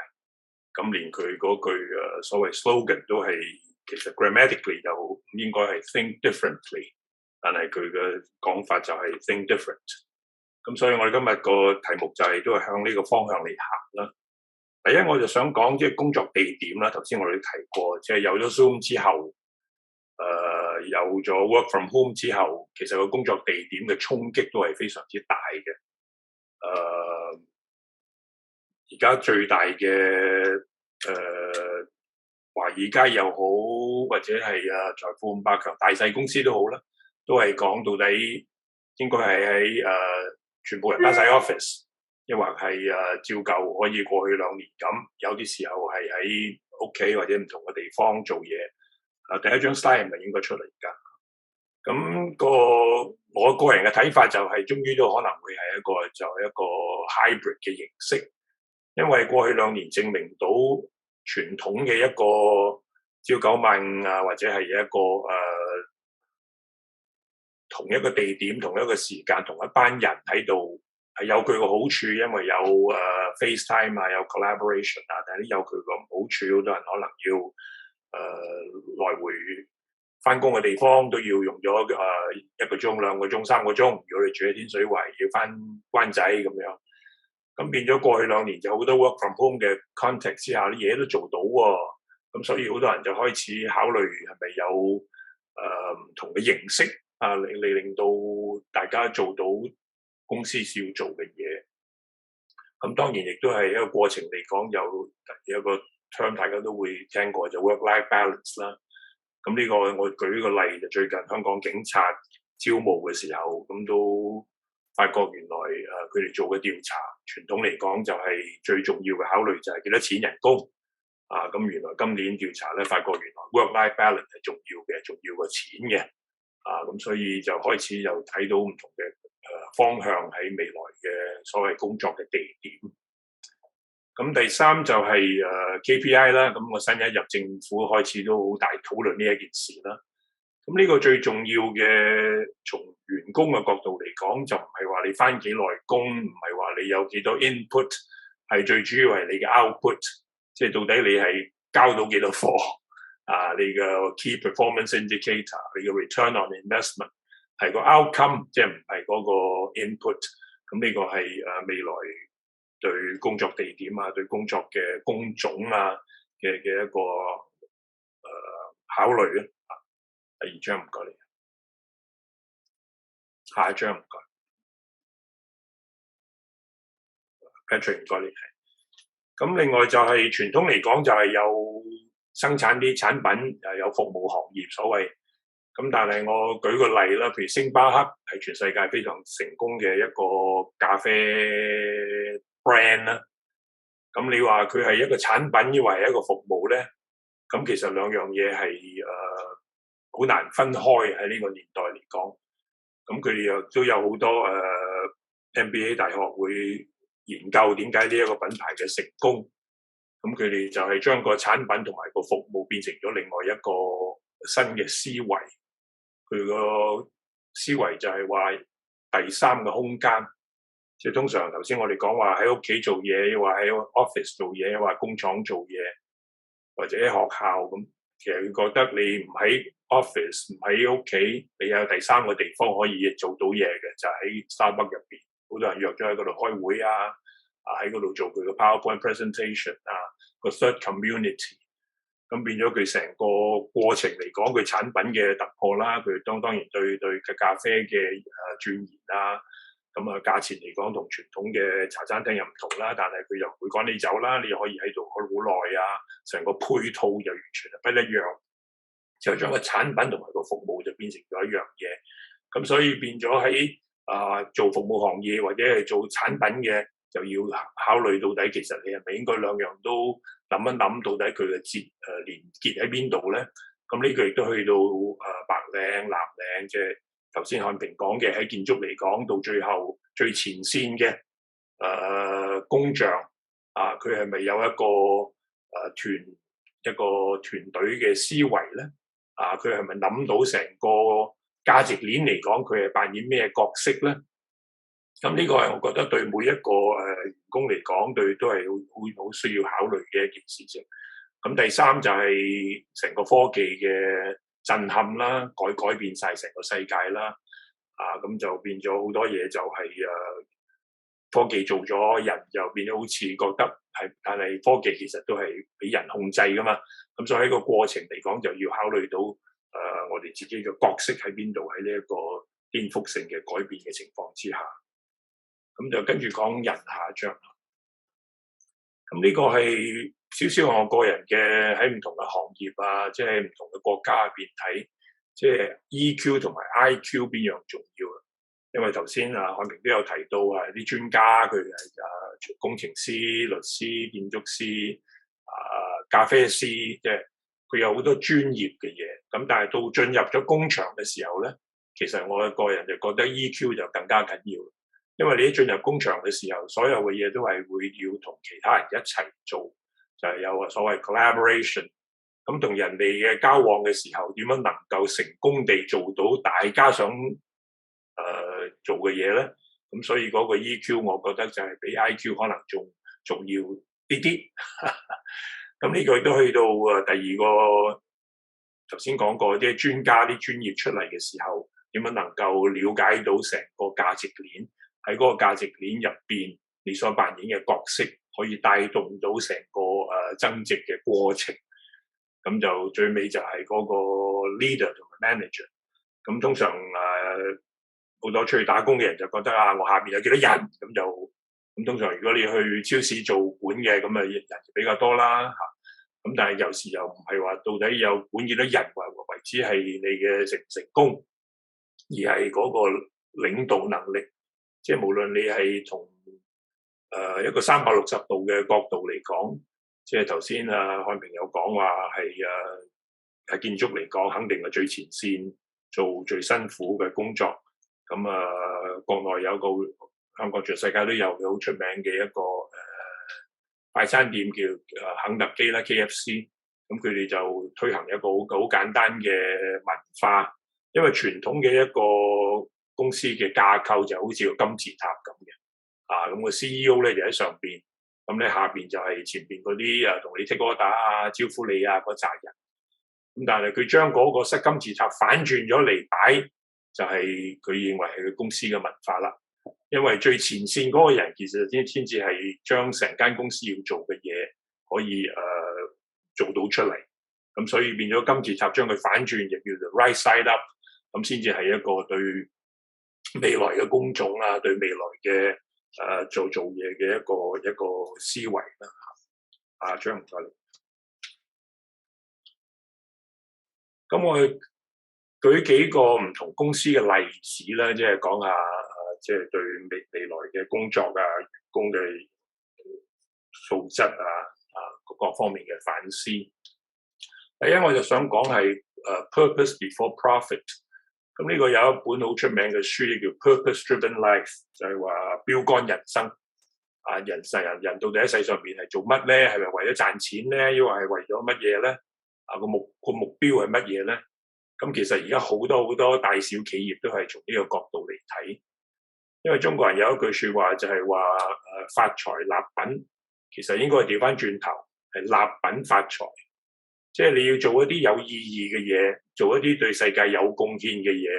Speaker 3: 咁連佢嗰句所謂 slogan 都係其實 grammatically 就應該係 think differently， 但係佢嘅講法就係 think different。咁所以我哋今日個題目就係都係向呢個方向嚟行啦。第一，我就想講即係工作地點啦。頭先我哋都提過，即係有咗 Zoom 之後，有咗 Work from Home 之後，其實個工作地點嘅衝擊都係非常之大嘅。而家最大嘅華爾街又好，或者係財富500強大細公司都好啦，都係講到底應該係喺全部人返晒 office。亦或係照舊可以過去2年咁，有啲時候係喺屋企或者唔同嘅地方做嘢。第一張 slide 係咪應該出嚟㗎？咁個我個人嘅睇法就係，終於都可能會係一個 hybrid 嘅形式，因為過去2年證明到傳統嘅一個朝九晚五啊，或者係一個同一個地點、同一個時間、同一班人喺度係有佢個好處，因為有FaceTime 啊，有 collaboration 啊，但係有佢個唔好處，好多人可能要來回翻工嘅地方都要用咗1個鐘、2個鐘、3個鐘。如果你住喺天水圍，要翻灣仔咁樣，咁變咗過去2年就好多 work from home 嘅 context 之下，啲嘢都做到喎。咁所以好多人就開始考慮係咪有唔同嘅形式啊，令到大家做到公司需要做嘅嘢。咁當然亦都係一個過程嚟講，有個 term 大家都會聽過，就 work-life balance 啦。咁呢個我舉個例，就最近香港警察招募嘅時候，咁都發覺原來佢哋做嘅調查，傳統嚟講就係最重要嘅考慮就係幾多錢人工啊。咁原來今年調查咧，發覺原來 work-life balance 係重要嘅，重要過錢嘅啊。咁所以就開始又睇到唔同嘅方向喺未來嘅所謂工作嘅地點。咁第3就係KPI 啦。咁我新一入政府開始都好大討論呢一件事啦。咁呢個最重要嘅，從員工嘅角度嚟講，就唔係話你返幾耐工，唔係話你有幾多 input， 係最主要係你嘅 output， 即係到底你係交到幾多貨啊？你嘅 key performance indicator， 你嘅 return on investment 係個 outcome， 即係唔係嗰個 input。咁呢個係未來對工作地點啊，對工作嘅工種啊嘅一個考慮咧。第2張唔該你，下一張唔該 ，Patrick 唔該你。咁另外就係傳統嚟講就係有生產啲產品，有服務行業所謂。咁但係我舉個例啦，譬如星巴克係全世界非常成功嘅一個咖啡 brand 啦。咁你話佢係一個產品，抑或係一個服務咧？咁其實兩樣嘢係好難分開喺呢個年代嚟講。咁佢哋又都有好多MBA 大學會研究點解呢一個品牌嘅成功。咁佢哋就係將個產品同埋個服務變成咗另外一個新嘅思維。佢個思維就係話第3個空間。即係通常頭先我哋講話喺屋企做嘢，或喺 office 做嘢，或工廠做嘢，或者喺學校咁。其實佢覺得你唔喺 office， 唔喺屋企，你有第3個地方可以做到嘢嘅，就喺 Starbucks 入邊。好多人約咗喺嗰度開會啊，喺嗰度做佢嘅 PowerPoint presentation 啊，個 third community。咁變咗佢成個過程嚟講，佢產品嘅突破啦，佢當然對嘅咖啡嘅鑽研啦。咁價錢嚟講同傳統嘅茶餐廳又唔同啦，但係佢又唔會趕你走啦，你可以喺度開好耐啊，成個配套就完全係不一樣，就將個產品同埋個服務就變成咗一樣嘢。咁所以變咗喺做服務行業或者係做產品嘅，就要考慮到底其實你係咪應該兩樣都諗一諗，到底佢嘅連結喺邊度咧？咁呢個亦都去到白領、藍領嘅。頭先漢平講嘅喺建築嚟講，到最後最前線嘅工匠啊，佢係咪有一個團隊嘅思維咧？啊，佢係咪諗到成個價值鏈嚟講，佢係扮演咩角色咧？咁呢個係我覺得對每一個員工嚟講，都係好需要考慮嘅一件事情。咁第3就係成個科技嘅震撼啦，改變晒成個世界啦，咁就變咗好多嘢就係科技做咗，人就變咗好似覺得係，但係科技其實都係俾人控制噶嘛。咁所以喺個過程嚟講，就要考慮到我哋自己嘅角色喺邊度，喺呢一個顛覆性嘅改變嘅情況之下。咁就跟住講人，下一張。咁呢個係少少我個人嘅喺唔同嘅行業啊，即係唔同嘅國家入邊睇，即係 EQ 同埋 IQ 邊樣重要啊？因為頭先漢平都有提到啲專家佢係工程師、律師、建築師、咖啡師，即係佢有好多專業嘅嘢。咁但係到進入咗工場嘅時候咧，其實我個人就覺得 EQ 就更加緊要，因為你一進入工場嘅時候，所有嘅嘢都係會要同其他人一齊做，就係有所謂 collaboration。咁同人哋嘅交往嘅時候，點樣能夠成功地做到大家想做嘅嘢咧？咁所以嗰個 EQ，我覺得就係比 IQ 可能仲重要啲啲。咁呢個亦都去到第二個頭先講過啲專家啲專業出嚟嘅時候，點樣能夠了解到成個價值鏈，喺嗰個價值鏈入邊，你所扮演嘅角色可以帶動到成個增值嘅過程。咁就最尾就係嗰個 leader 同埋 manager。咁通常好多出去打工嘅人就覺得我下邊有幾多人，咁通常如果你去超市做管嘅，咁人就比較多啦嚇。咁但係有時又唔係話到底有管幾多人為之係你嘅成唔成功，而係嗰個領導能力。即係無論你係從一個360度嘅角度嚟講。即係頭先漢平有講話係建築嚟講，肯定係最前線做最辛苦嘅工作。咁國內有個香港全世界都有好出名嘅一個快餐店叫肯德基啦 KFC。咁佢哋就推行一個好簡單嘅文化，因為傳統嘅一個公司嘅架構就好似個金字塔咁嘅。咁個 CEO 咧就喺上邊。咁咧下邊就係前邊嗰啲同你 take order 招呼你嗰扎人。咁但係佢將嗰個金字塔反轉咗嚟擺，就係佢認為係佢公司嘅文化啦。因為最前線嗰個人其實先至係將成間公司要做嘅嘢可以做到出嚟。咁所以變咗金字塔將佢反轉，亦叫做 right side up。咁先至係一個對未來嘅工種對未來嘅做嘢嘅一個思維啦。張唔該你。咁我舉幾個唔同公司嘅例子啦，即係講下即係對未來嘅工作員工嘅素質各方面嘅反思。第一，我就想講係purpose before profit。咁呢個有一本好出名嘅書叫 Purpose Driven Life， 就係話標杆人生。人到底喺世上邊係做乜咧？係咪為咗賺錢咧？抑或係為咗乜嘢咧？個目標係乜嘢咧？咁其實而家好多大小企業都係從呢個角度嚟睇。因為中國人有一句説話就係話發財立品，其實應該係調翻轉頭，係立品發財。即係你要做一啲有意義嘅嘢，做一啲對世界有貢獻嘅嘢，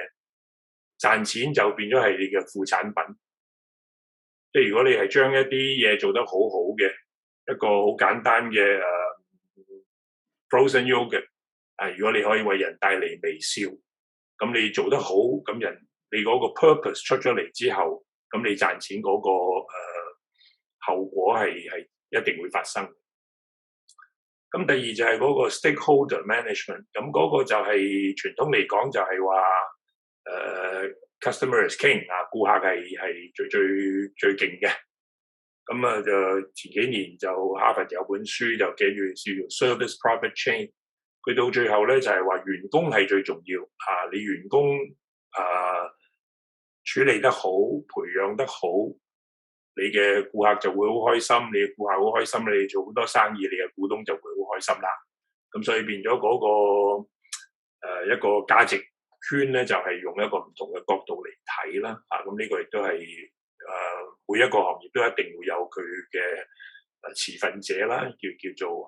Speaker 3: 賺錢就變咗係你嘅副產品。即係如果你係將一啲嘢做得好好嘅，一個好簡單嘅frozen yogurt，如果你可以為人帶嚟微笑，咁你做得好，咁你嗰個 purpose 出咗嚟之後，咁你賺錢嗰個後果係一定會發生。咁第二就係嗰個 stakeholder management， 咁嗰個就係傳統嚟講就係話customer is king， 顧客係最勁嘅。咁就前幾年就哈佛有本書就叫做 Service Profit Chain， 佢到最後咧就係話員工係最重要。你員工處理得好，培養得好，你嘅顧客就會好開心，你嘅顧客好開心，你做好多生意，你嘅股東就會好開心啦。咁所以變咗嗰個一個價值圈咧，就係用一個唔同嘅角度嚟睇啦。咁呢個亦都係每一個行業都一定會有佢嘅持份者啦，叫做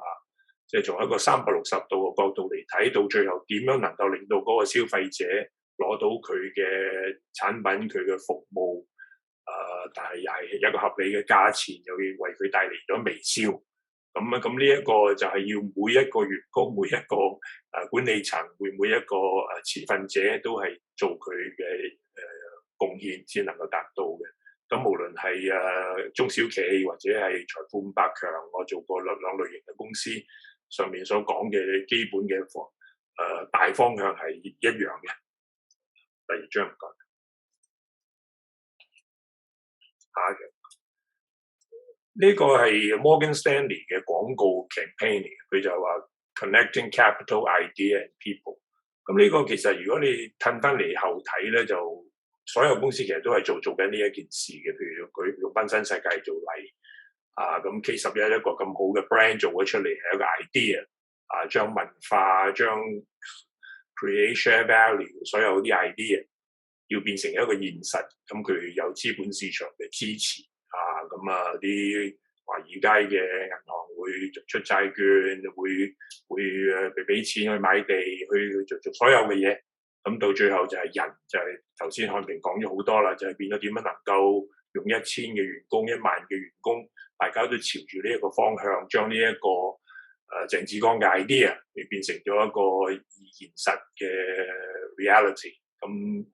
Speaker 3: 即係從一個360度嘅角度嚟睇，到最後點樣能夠令到嗰個消費者攞到佢嘅產品、佢嘅服務，但係又係一個合理嘅價錢，又要為佢帶嚟咗微笑。咁呢一個就係要每一個員工、每一個管理層、每一個持份者都係做佢嘅貢獻，先能夠達到嘅。咁無論係中小企或者係財富500強，我做過兩類型嘅公司，上面所講嘅基本嘅大方向係一樣嘅。第二張唔該，下一嘅。呢個係 Morgan Stanley 嘅廣告 campaign 嚟嘅，佢就話 Connecting Capital, Idea and People。咁呢個其實如果你褪翻嚟後睇咧，就所有公司其實都係做緊呢一件事嘅。譬如佢用翻新世界做例啊，咁 K11一個咁好嘅 brand 做咗出嚟係一個 idea 啊，將文化將 create share value 所有啲 idea 要變成一個現實，咁佢有資本市場嘅支持啊，咁啊啲華爾街嘅銀行會出債券，會俾錢去買地，去做所有嘅嘢。咁到最後就係人，就係頭先漢平講咗好多啦，就係變咗點樣能夠用1000嘅員工、1萬嘅員工，大家都朝住呢一個方向，將呢一個鄭志剛嘅 idea 變成咗一個現實嘅 reality。咁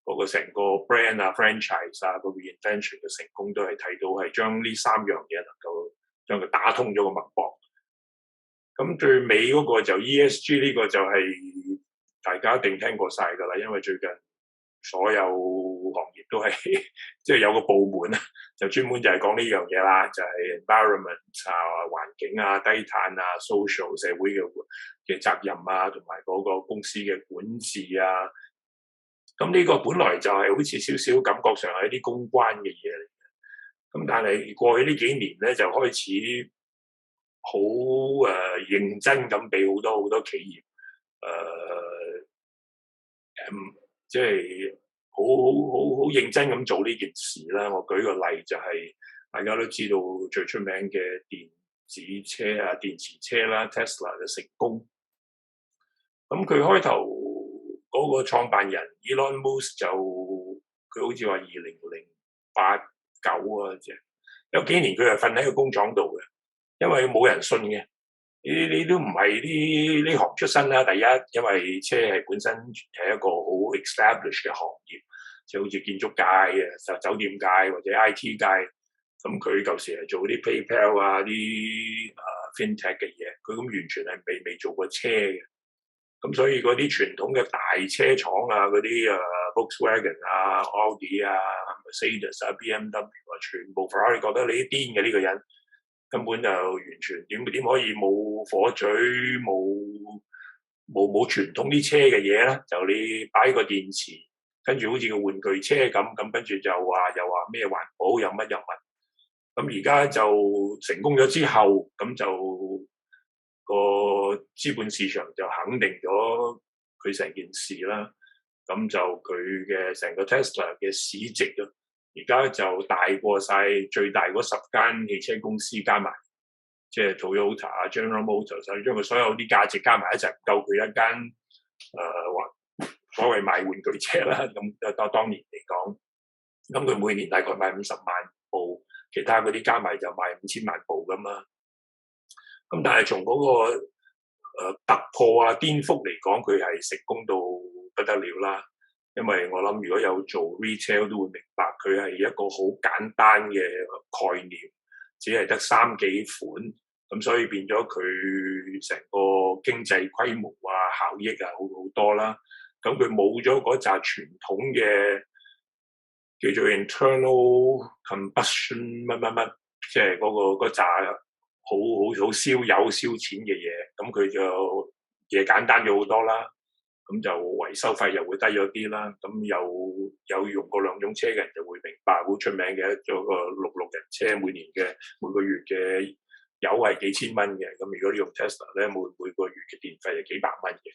Speaker 3: 嗰個成個 brand 啊、franchise 啊、個 reinvention 嘅成功都係睇到係將呢3樣嘢能夠將佢打通咗個脈搏。咁最尾嗰個就 ESG 呢個就係大家一定聽過晒㗎啦，因為最近所有行業都係即係有個部門啊，就專門就係講呢樣嘢啦，就係 environment 啊、環境啊、低碳啊、social 社會嘅責任啊，同埋嗰個公司嘅管治啊。咁呢個本來就係好似少少感覺上係一啲公關嘅嘢嚟嘅，咁但係過去呢幾年咧就開始好認真咁俾好多企業即係好認真咁做呢件事啦。我舉個例就係大家都知道最出名嘅電子車啊、電池車啦 ，Tesla 嘅成功。咁佢開頭嗰個創辦人 Elon Musk 就佢好似話2008、9啊，即係有幾年佢係瞓喺個工廠度嘅，因為冇人信嘅。你都唔係呢行出身啦。第一，因為車係本身係一個好 established 嘅行業，就好似建築界啊、酒店界或者 IT 界。咁佢舊時係做啲 PayPal 啊、啲FinTech 嘅嘢，佢咁完全係未做過車嘅。咁所以嗰啲傳統嘅大車廠啊，嗰啲Volkswagen 啊、Audi 啊、Mercedes 啊、BMW 啊，全部 Ferrari 覺得你啲癲嘅呢個人。根本就完全點可以冇火嘴冇傳統啲車嘅嘢咧？就你擺個電池，跟住好似個玩具車咁跟住就又話咩環保又乜。咁而家就成功咗之後，咁就個資本市場就肯定咗佢成件事啦。咁就佢嘅成個 Tesla 嘅市值啊，而家就大過晒最大嗰10間汽車公司加埋，即係 Toyota 啊、General Motors，將佢所有啲價值加埋一齊，夠佢一間所謂賣玩具車啦。咁當年嚟講，咁佢每年大概賣50萬部，其他嗰啲加埋就賣5000萬部咁啦。咁但係從嗰個突破啊、顛覆嚟講，佢係成功到不得了啦。因為我諗如果有做 retail 都會明白，佢係一個好簡單嘅概念，只係得3幾款，咁所以變咗佢成個經濟規模啊、效益啊好多啦。咁佢冇咗嗰紮傳統嘅叫做 internal combustion 乜，即係嗰紮好燒油燒錢嘅嘢，咁佢就嘢簡單咗好多啦。咁就維修費又會低咗啲啦。咁有用過2種車嘅人就會明白，好出名嘅做個66人車，每個月嘅油係幾千蚊嘅。咁如果你用 Tesla 咧，每個月嘅電費係幾百蚊嘅。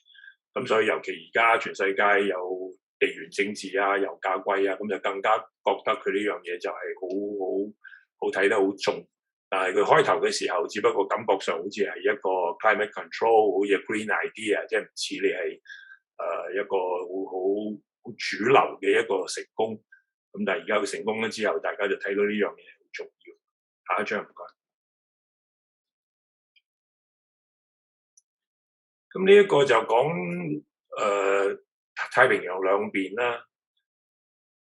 Speaker 3: 咁所以尤其而家全世界有地緣政治啊、油價貴啊，咁就更加覺得佢呢樣嘢就係好睇得好重。但係佢開頭嘅時候，只不過感覺上好似係一個 climate control， 好似 green idea， 即係唔似你係一個好主流嘅一個成功。咁但係而家佢成功咗之後，大家就睇到呢樣嘢好重要。下一張唔該。咁呢一個就講太平洋兩邊啦。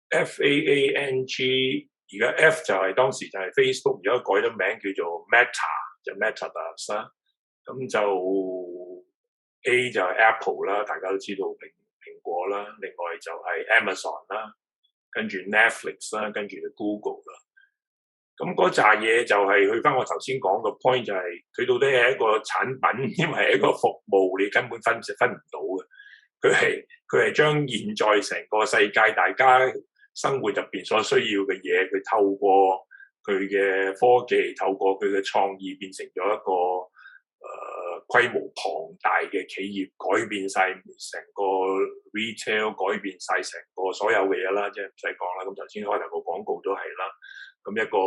Speaker 3: FAANG， 而家 F 就係當時就係 Facebook， 而家改咗名叫做 Meta， 就 Metaverse 啦。咁就 A 就係 Apple 啦，大家都知道蘋果啦。另外就係 Amazon 啦，跟住 Netflix 啦，跟住 Google 啦。咁嗰扎嘢就係去翻我頭先講個 point， 就係佢到底係一個產品，因為係一個服務，你根本分唔到嘅。佢係將現在成個世界大家生活入邊所需要嘅嘢，佢透過佢嘅科技，透過佢嘅創意，變成咗一個規模龐大嘅企業，改變晒成個 retail， 改變晒成個所有嘅嘢啦，即係唔使講啦。咁頭先開頭個廣告都係啦，咁一個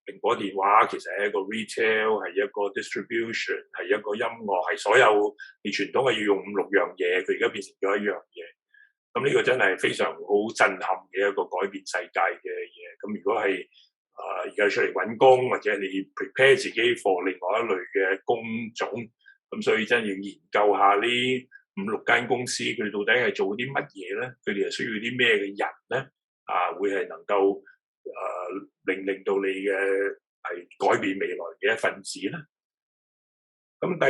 Speaker 3: 蘋果電話其實係一個 retail， 係一個 distribution， 係一個音樂，係所有你傳統係要用5-6樣嘢，佢而家變成咗一樣嘢。咁呢個真係非常好震撼嘅一個改變世界嘅嘢。咁如果係而家出嚟揾工，或者你 prepare 自己 for 另外一類嘅工種，咁所以真係要研究下呢5-6間公司佢哋到底係做啲乜嘢咧？佢哋係需要啲咩嘅人咧？會係能夠令到你嘅係改變未來嘅一份子咧。咁第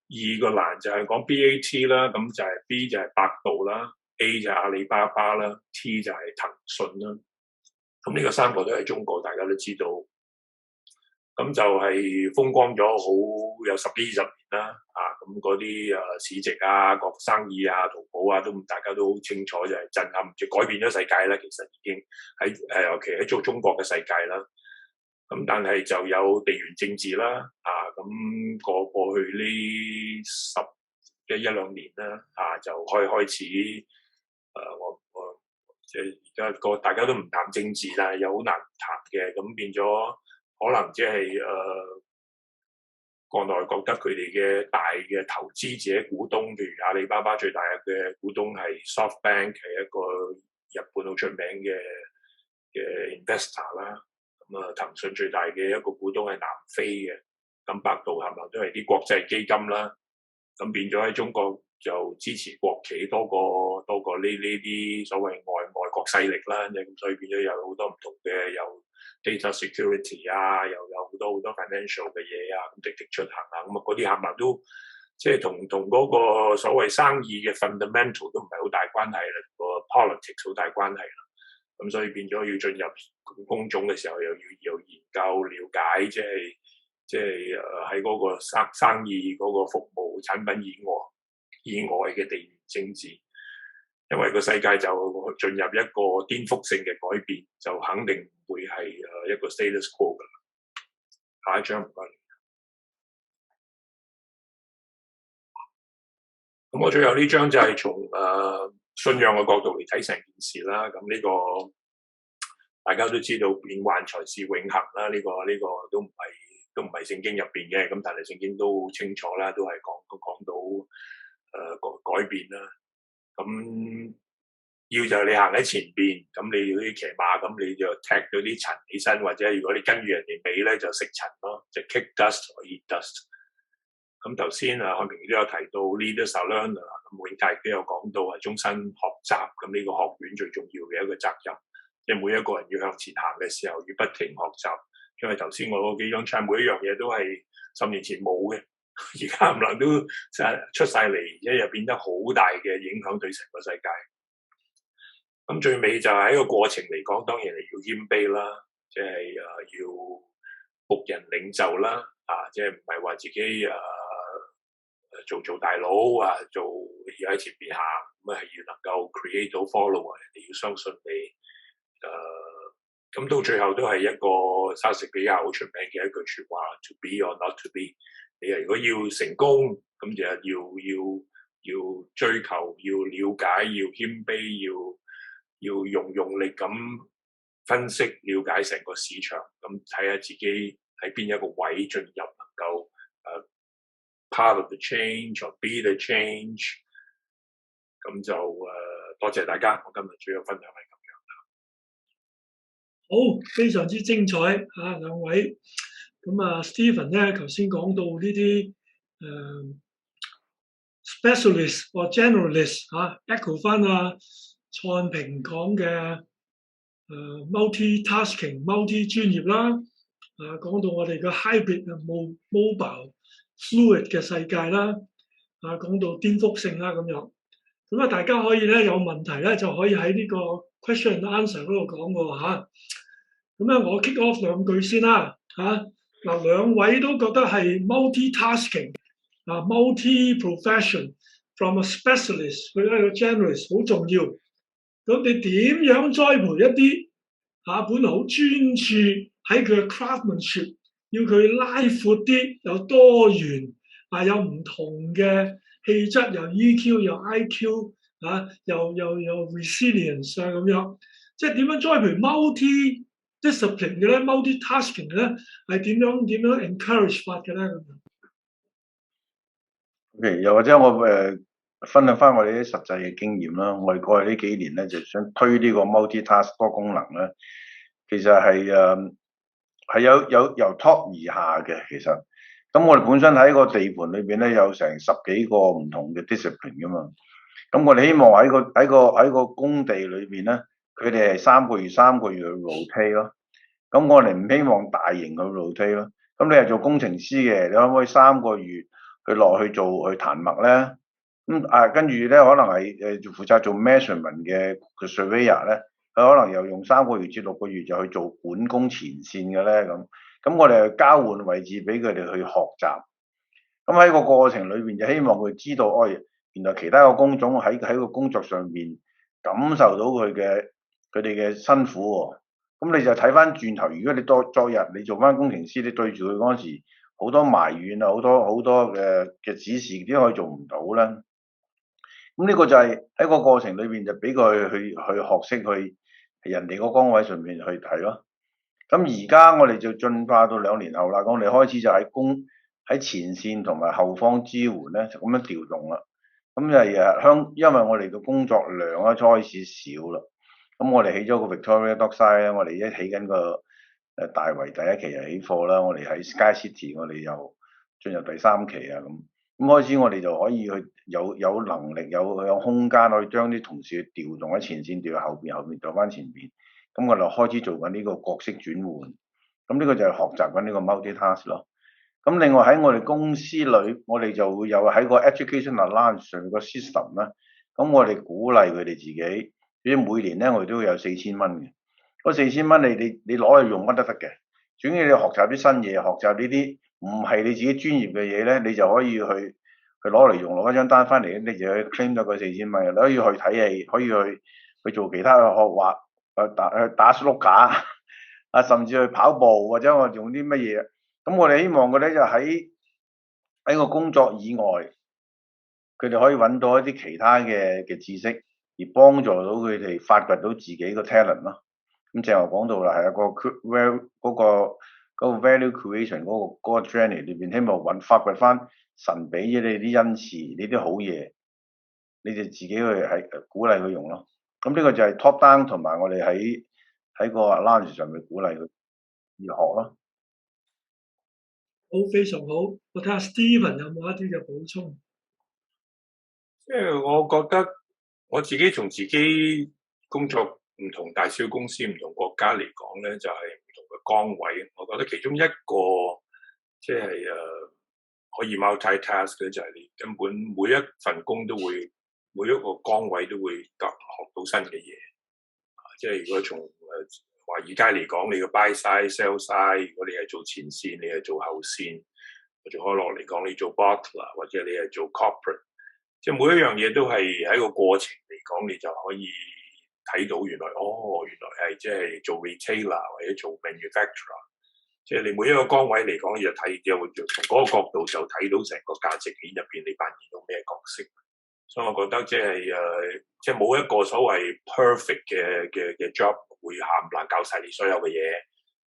Speaker 3: 二個欄就係講 BAT 啦，咁就係 B 就係百度啦， A 就係阿里巴巴啦， T 就係騰訊啦。咁呢個3個都係中國，大家都知道。咁就係風光咗好有10-20年啦。咁嗰啲市值啊、各生意啊、淘寶啊，都大家都好清楚，就係震撼，就改變咗世界啦。其實已經喺尤其喺做中國嘅世界啦。咁但係就有地緣政治啦。咁過去呢1-2年啦。就開始我即係而家大家都唔談政治啦，又好難談嘅，咁變咗可能即係國內覺得佢哋嘅大嘅投資者股東，譬如阿里巴巴最大嘅股東係 SoftBank， 係一個日本好出名嘅 investor 啦。咁騰訊最大嘅一個股東係南非嘅，咁百度係咪都係啲國際基金啦？咁變咗喺中國就支持國企多過呢啲所謂外國勢力啦，咁所以變咗有好多唔同嘅，有 data security 又有好多 financial 嘅嘢咁滴滴出行咁嗰啲冚唪唥都即係同嗰個所謂生意嘅 fundamental 都唔係好大關係啦，個 politics 好大關係啦。咁所以變咗要進入工種嘅時候，又要研究了解，即係喺嗰個生意嗰個服務產品以外嘅地緣政治，因為個世界就進入一個顛覆性嘅改變，就肯定唔會係一個 status quo 㗎啦。下一張唔該。咁我最後呢張就係從信仰嘅角度嚟睇成件事啦。咁呢個大家都知道變幻才是永恆啦。呢個都唔係聖經入邊嘅，咁但係聖經都好清楚啦，都係講到改變啦。咁要就係你行喺前邊，咁你要啲騎馬，咁你就踢咗啲塵起身，或者如果你跟住人哋尾咧，就食塵咯，就 kick dust or eat dust。咁頭先漢平都有提到 leaders are learner， 咁永泰都有講到係終身學習，咁呢個學院最重要嘅一個責任，即係每一個人要向前行嘅時候，要不停學習。因為頭先我嗰幾張窗每一樣嘢都係10年前冇嘅，而家唔能都出晒嚟，一日變得好大嘅影響對成個世界。咁最尾就係喺個過程嚟講，當然係要謙卑啦，即係要僕人領袖啦，即係唔係話自己做大佬要喺前邊行，咁係要能夠 create 到 follower， 人哋要相信你。咁到最後都係一個莎士比亞好出名嘅一句説話 ：to be or not to be。你如果要成功，咁就要追求，要了解，要謙卑，要用力咁分析了解成個市場，咁睇下自己喺邊一個位進入，能夠part of the change or be the change。咁就多謝大家，我今日主要分享係咁樣。
Speaker 1: 好，非常之精彩兩位。咁Stephen 咧頭先講到呢啲specialist 或 generalist echo 翻蔡漢平講嘅multi-tasking、multi 專業啦，講到我哋嘅 hybrid mobile fluid 嘅世界啦，講到顛覆性啦咁樣。咁大家可以咧有問題咧就可以喺呢個 question and answer 嗰度講喎嚇。咁咧我 kick off 2句先啦兩位都覺得係 multi-tasking multi-profession， from a specialist 去一個 generalist 好重要。咁你點樣栽培一啲本來好專注喺佢嘅 craftsmanship，要佢拉闊啲，有多元有唔同嘅氣質，有 EQ 有 IQ 又 resilience 咁樣，即係點樣栽培 multi-discipline 嘅咧 ，multi-tasking 嘅咧，係點樣 encourage 法嘅咧咁樣。
Speaker 2: OK， 又或者我分享翻我哋啲實際嘅經驗啦。我哋過去呢幾年咧，就想推呢個 multi-task 多功能咧，其實係由 top 而下嘅。其實咁我哋本身喺個地盤裏邊咧，有成10幾個唔同嘅 discipline 噶嘛。咁我哋希望喺個工地裏邊咧，佢哋係3個月去 rotate 咯。咁我哋唔希望大型去 rotate 咯。咁你係做工程師嘅，你可唔可以3個月去落去做去彈墨咧？跟住咧可能係負責做 measurement 嘅 surveyor 咧，佢可能又用3個月至6個月就去做管工前線嘅咧咁。咁我哋交換位置俾佢哋去學習。咁喺個過程裏邊就希望佢知道，原來其他個工種喺個工作上邊感受到佢哋嘅辛苦喎。咁你就睇翻轉頭，如果你昨日你做翻工程師，你對住佢嗰陣時，好多埋怨好多嘅指示，點解可以做唔到咧？咁呢個就係喺個過程裏邊就俾佢去學識去人哋個崗位上面去睇咯。咁而家我哋就進化到2年後啦，我哋開始就喺前線同埋後方支援咧，就咁樣調動啦。咁就因為我哋嘅工作量咧開始少啦。咁我哋起咗個 Victoria Dockside 咧，我哋一起緊個大圍第1期就起貨啦。我哋喺 Sky City，我哋又進入第3期啊咁。咁開始我哋就可以去有能力有空間可以將啲同事去調動喺前線調去後邊調翻前邊。咁我哋開始做緊呢個角色轉換。咁呢個就係學習緊呢個 multi-task 咯。咁另外喺我哋公司裏，我哋就會有喺個 education allowance 上個 system 啦。咁我哋鼓勵佢哋自己，所以每年咧我哋都會有4000蚊嘅。嗰4000蚊你攞去用乜都得嘅，總之你學習啲新嘢，學習呢啲唔係你自己專業嘅嘢咧，你就可以去攞嚟用，攞一張單翻嚟，你就可以 claim 到嗰4000蚊。你可以去睇戲，可以去做其他嘅學畫，打 snooker 甚至去跑步或者我用啲乜嘢。咁我哋希望佢咧就喺個工作以外，佢哋可以揾到一啲其他嘅知識，而幫助到佢哋發掘到自己個 talent 咯。咁正話講到啦，係嗰個 value creation 嗰個 journey 裏邊，希望發掘翻神俾咗你啲恩賜，呢啲好嘢，你哋自己去鼓勵佢用咯。咁呢個就係 top down 同埋我哋喺個 lunch 上面鼓勵佢而學咯。
Speaker 1: 好，非常好。我睇下 Steven 有冇一啲嘅補充。
Speaker 3: 即係我覺得我自己從自己工作唔同大小公司、唔同國家嚟講咧，就係唔同嘅崗位。我覺得其中一個即係可以 multi-task 嘅就係你根本每一份工都會，每一個崗位都會學到新嘅嘢。即係如果從華爾街嚟講，你嘅 buy side、sell side， 如果你係做前線，你係做後線；或者可樂嚟講，你做 bottler， 或者你係做 corporate， 即係每一樣嘢都係喺個過程嚟講，你就可以睇到原來係即係做 retailer 或者做 manufacturer， 即係你每一個崗位嚟講，你就從嗰個角度就睇到成個價值鏈入邊你扮演到咩角色。所以我覺得即係冇一個所謂 perfect 嘅 job 會冚唪唥教晒你所有嘅嘢，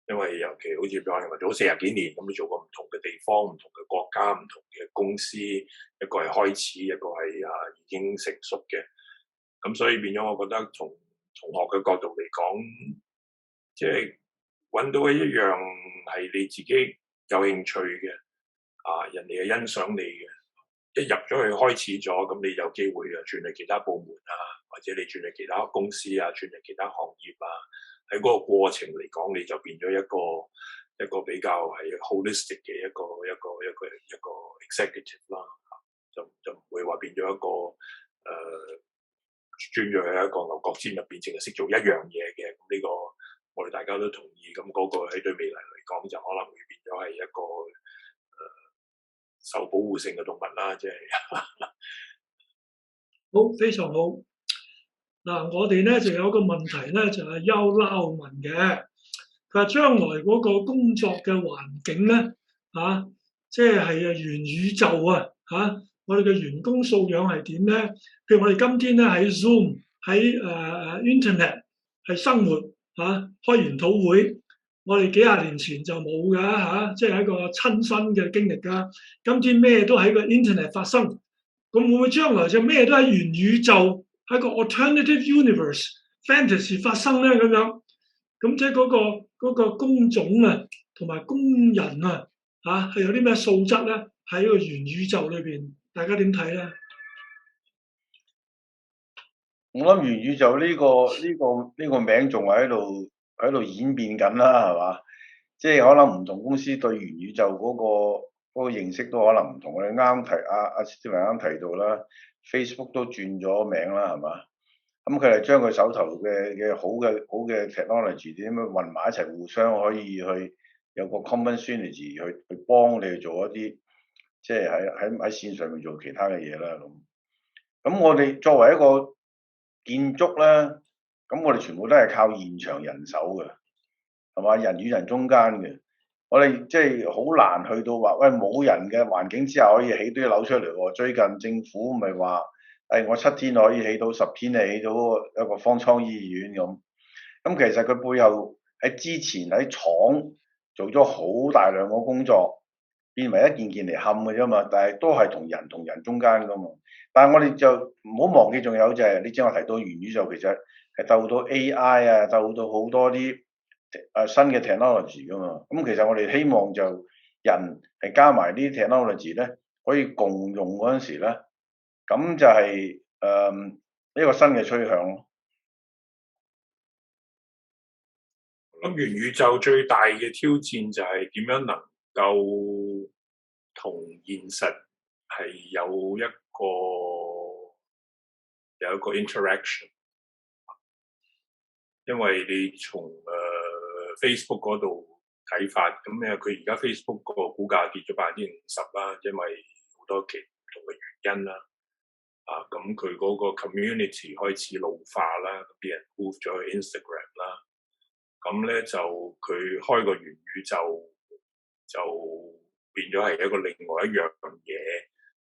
Speaker 3: 因為尤其好似譬如話做咗40幾年，咁你做過唔同嘅地方、唔同嘅國家、唔同嘅公司，一個係開始，一個係已經成熟嘅，咁所以變咗我覺得從學嘅角度嚟講，即係揾到一樣係你自己有興趣嘅，人哋係欣賞你嘅。一入咗去開始咗，咁你有機會轉去其他部門或者你轉去其他公司轉去其他行業喺嗰個過程嚟講，你就變咗一個比較係 holistic 嘅一個 executive 啦，就唔會話變咗一個轉咗去一個牛角尖入邊，淨係識做一樣嘢嘅。咁呢個我哋大家都同意，咁嗰個喺對未來嚟講，就可能會變咗係一個受保護性嘅動物啦，即係
Speaker 1: 好，非常好。嗱，我哋咧就有個問題咧，就係邱撈問嘅。佢話將來嗰個工作嘅環境咧，即係元宇宙我哋嘅員工素養係點咧？譬如我哋今天咧喺 Zoom 喺Internet 係生活開研討會，我哋幾廿年前就冇㗎即係一個親身嘅經歷㗎。今天咩都喺個 Internet 發生，咁會唔會將來就咩都喺元宇宙喺個 alternative universe fantasy 發生咧？咁樣咁即係嗰個工種同埋工人係有啲咩素質咧？喺個元宇宙裏邊，大家點睇咧？
Speaker 2: 我諗元宇宙呢個名仲係喺度演變緊啦，係嘛？即係可能唔同公司對元宇宙嗰個認識都可能唔同。我哋啱提阿史蒂文啱提到啦 ，Facebook 都轉咗名啦，係嘛？咁佢哋將佢手頭嘅好嘅 technology 點樣混埋一齊，互相可以去有個 common synergy 去幫你去做一啲，即係喺線上面做其他嘅嘢啦咁。咁我哋作為一個建築咧，咁我哋全部都係靠現場人手嘅，係嘛？人與人中間嘅，我哋即係好難去到話，喂，冇人嘅環境之下可以起堆樓出嚟喎。最近政府咪話，我7天可以起到10天，起到一個方艙醫院咁。咁其實佢背後喺之前喺廠做咗好大量嘅工作，變為一件件嚟冚嘅啫嘛。但係都係同人中間噶嘛。但係我哋就唔好忘記，仲有就係你正話提到元宇宙，其實係鬥到 AI 鬥到好多啲新嘅 technology 噶嘛。咁其實我哋希望就人係加埋啲 technology 咧，可以共用嗰陣時咧，咁就係一個新嘅趨向咯。
Speaker 3: 咁元宇宙最大嘅挑戰就係點樣能夠同現實係有一個 interaction， 因為你從Facebook 嗰度睇法，咁因為佢而家 Facebook 個股價跌咗50%啦，因為好多其唔同嘅原因啦。咁佢嗰個 community 開始老化啦，啲人 move 咗去 Instagram 啦。咁咧就佢開個元宇宙就變咗係一個另外一樣嘢，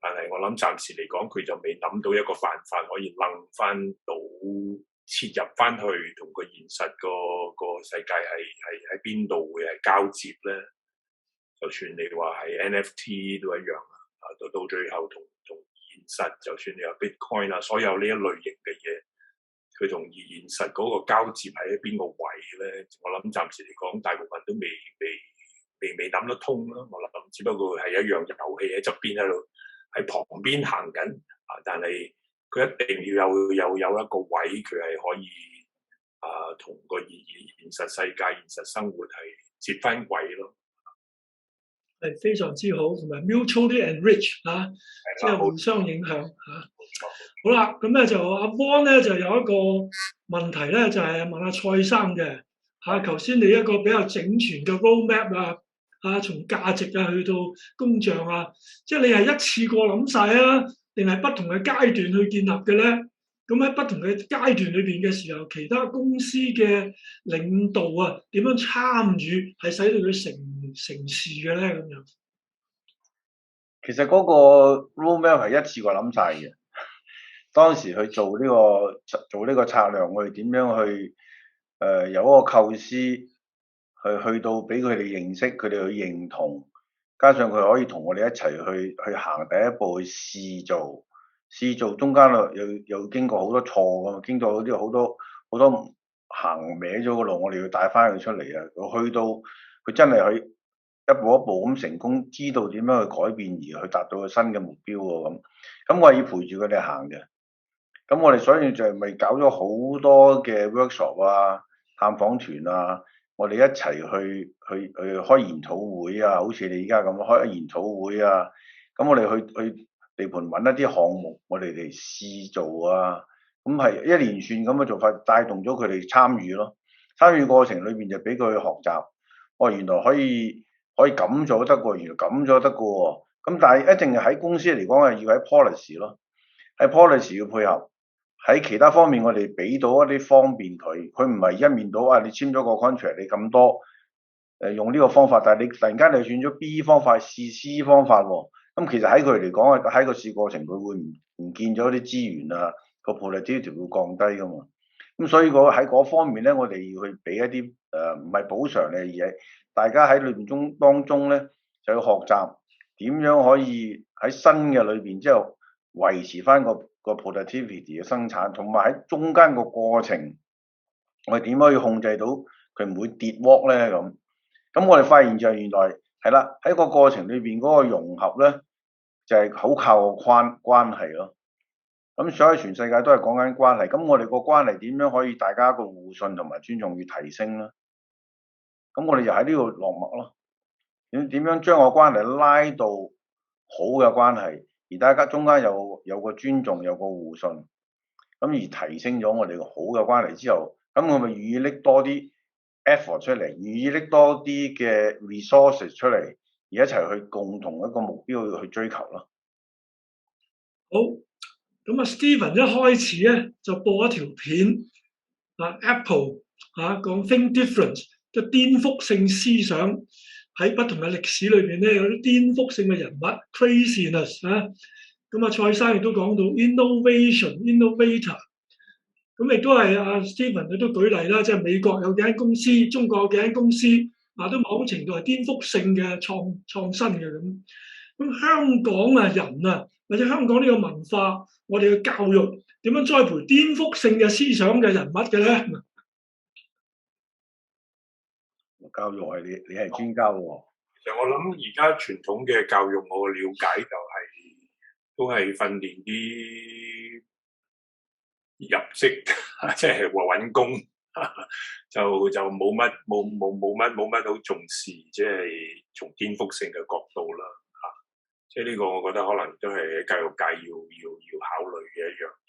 Speaker 3: 但係我諗暫時嚟講，佢就未諗到一個辦法可以掹翻到切入翻去同個現實個世界係喺邊度會係交接咧？就算你話係 NFT 都一樣到最後同現實，就算你有 Bitcoin 所有呢一類型嘅嘢，佢同現實嗰個交接喺邊個位咧？我諗暫時嚟講，大部分都未諗得通啦。我諗只不過係一樣遊戲喺側邊喺度喺旁邊行緊但係佢一定要有一個位，佢係可以同個現實世界、現實生活係接翻位咯。
Speaker 1: 係非常之好，同埋 mutually enrich 即係互相影響好啦，咁咧就阿 Von 咧就有一個問題咧，就係問阿蔡生嘅頭先你一個比較整全嘅 roadmap 從價值去到工匠即係你係一次過諗晒定係不同嘅階段去建立嘅咧？咁喺不同嘅階段裏邊嘅時候，其他公司嘅領導點樣參與，係使到佢成事嘅咧？咁樣
Speaker 2: 其實嗰個 roadmap 係一次過諗晒嘅。當時去做呢個策略，我哋點樣去有一個構思，去到俾佢哋認識，佢哋去認同，加上佢可以同我哋一齊去行第一步去試做，中間又經過好多錯㗎，經過啲好多行歪咗嘅路，我哋要帶翻佢出嚟去到佢真係去一步一步咁成功，知道點樣去改變而去達到個新嘅目標喎咁我係要陪住佢哋行嘅。咁我哋所以就咪搞咗好多嘅 workshop 探訪團我哋一齊去開研討會好似你而家咁開研討會咁我哋去地盤揾一啲項目，我哋嚟試做咁係一連串咁嘅做法，帶動咗佢哋參與咯。參與過程裏邊就俾佢去學習，原來可以咁做得過，原來咁做得過。咁但係一定係喺公司嚟講係要喺 policy 咯。喺 policy 要配合，喺其他方面我哋俾到一啲方便佢，佢唔係一面倒啊！你簽咗個 contract，你咁多用呢個方法，但係你突然間你選咗 B 方法試 C 方法喎，咁其實喺佢嚟講喺個試過程佢會唔見咗啲資源啊，個 productivity 會降低噶嘛。咁所以喺嗰方面咧，我哋要去俾一啲唔係補償嘅嘢，大家喺裏邊當中咧就要學習點樣可以喺新嘅裏邊之後維持翻個 productivity 嘅生產，同埋喺中間個過程，我哋點可以控制到佢唔會跌鑊咧咁？咁我哋發現就原來係啦，喺個過程裏邊嗰個融合咧，就係好靠個關係咯。咁所以全世界都係講緊關係，咁我哋個關係點樣可以大家個互信同埋尊重要提升咧？咁我哋就喺呢度落墨咯。點樣將個關係拉到好嘅關係，而大家中間有個尊重，有個互信，咁而提升咗我哋個好嘅關係之後，咁我咪願意拎多啲 effort 出嚟，願意拎多啲嘅 resources 出嚟，而一齊去共同一個目標去追求咯。
Speaker 1: 好。咁啊，Stephen 一開始咧就播一條片，Apple 講 Think Different，即係顛覆性思想喺不同嘅歷史裏邊咧有啲顛覆性嘅人物 craziness 啊。咁啊，蔡生亦都講到 innovator，咁亦都係阿 Stephen 佢都舉例啦，即係美國有幾間公司，中國有幾間公司都某程度係顛覆性嘅創新嘅咁。咁香港人啊，或者香港呢個文化，我哋嘅教育點樣栽培顛覆性嘅思想嘅人物嘅咧？
Speaker 2: 教育係你係專家喎。
Speaker 3: 其實我諗而家傳統嘅教育，我了解就都係訓練啲入職，即係話揾工，就冇乜好重視，即係從顛覆性嘅角度啦。即係呢個，我覺得可能都係教育界要考慮嘅一樣嘢。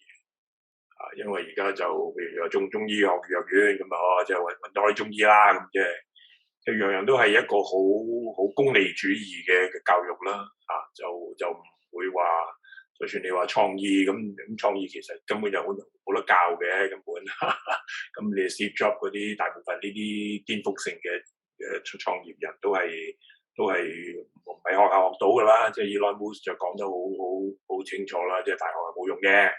Speaker 3: 因為而家就譬如話中醫學藥院咁啊，即係揾多啲中醫啦，咁即係樣樣都係一個好功利主義嘅教育啦。就唔會話，就算你話創意咁創意其實根本就冇得教嘅根本。咁你 Steve Jobs 嗰啲大部分呢啲顛覆性嘅創業人都係唔係學校學到㗎啦，即係 Elon Musk 就講得好清楚啦，即係大學係冇用嘅，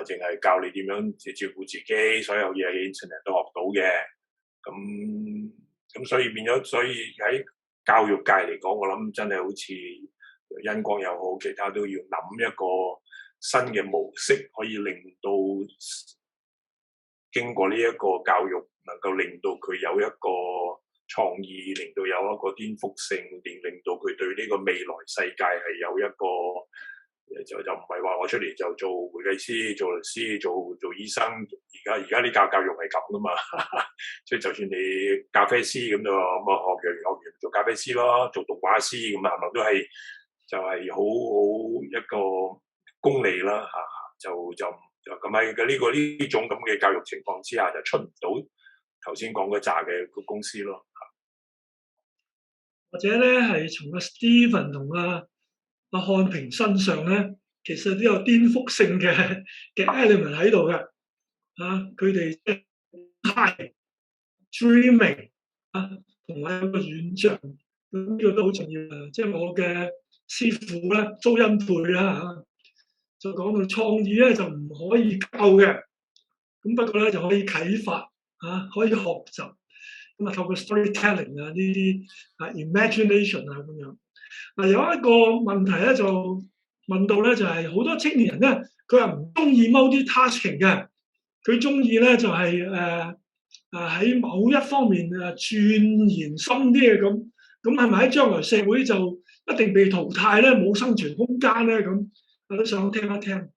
Speaker 3: 淨係教你點樣照顧自己，所有嘢喺 Internet 都學到嘅，咁所以變咗，所以喺教育界嚟講，我諗真係好似恩光又好，其他都要諗一個新嘅模式，可以令到經過呢一個教育，能夠令到佢有一個創意，令到有一個顛覆性，令到佢對呢個未來世界係有一個就唔係話我出嚟就做會計師、做律師、做醫生。而家呢教育係咁噶嘛，所以就算你咖啡師咁就咁學完做咖啡師咯，做動畫師咁係咪都係就係好一個功利啦就咁喺呢種咁嘅教育情況之下，就出唔到頭先講嗰扎嘅公司咯。
Speaker 1: 或者咧係從阿 Stephen 同阿漢平身上咧，其實都有顛覆性嘅 element 喺度嘅。佢哋 high dreaming 同埋有個遠象，咁呢個都好重要啊！即係我嘅師傅咧，蘇恩佩啦就講到創意咧就唔可以教嘅，咁不過咧就可以啟發可以學習。咁透過 storytelling 呢啲imagination 咁樣。有一個問題咧就問到咧就係好多青年人咧，佢係唔中意 multi-tasking 嘅，佢中意咧就係喺某一方面鑽研深啲嘅咁。咁係咪喺將來社會就一定被淘汰咧？冇生存空間咧？咁我都想聽一聽。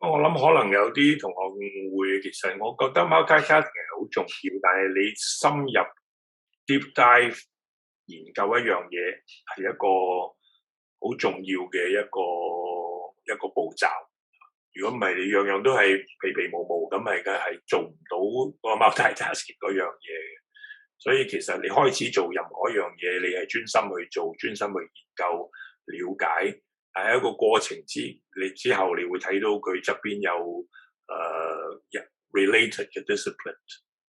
Speaker 3: 我諗可能有啲同學誤會，其實我覺得 multi-tasking 係好重要，但係你深入 deep dive 研究一樣嘢係一個好重要嘅一個步驟。如果唔係，你樣樣都係皮皮毛毛咁，係做唔到個 multi-tasking 嗰樣嘢嘅。所以其實你開始做任何一樣嘢，你係專心去做，專心去研究、了解。係一個過程之後你會睇到佢側邊有related 嘅 discipline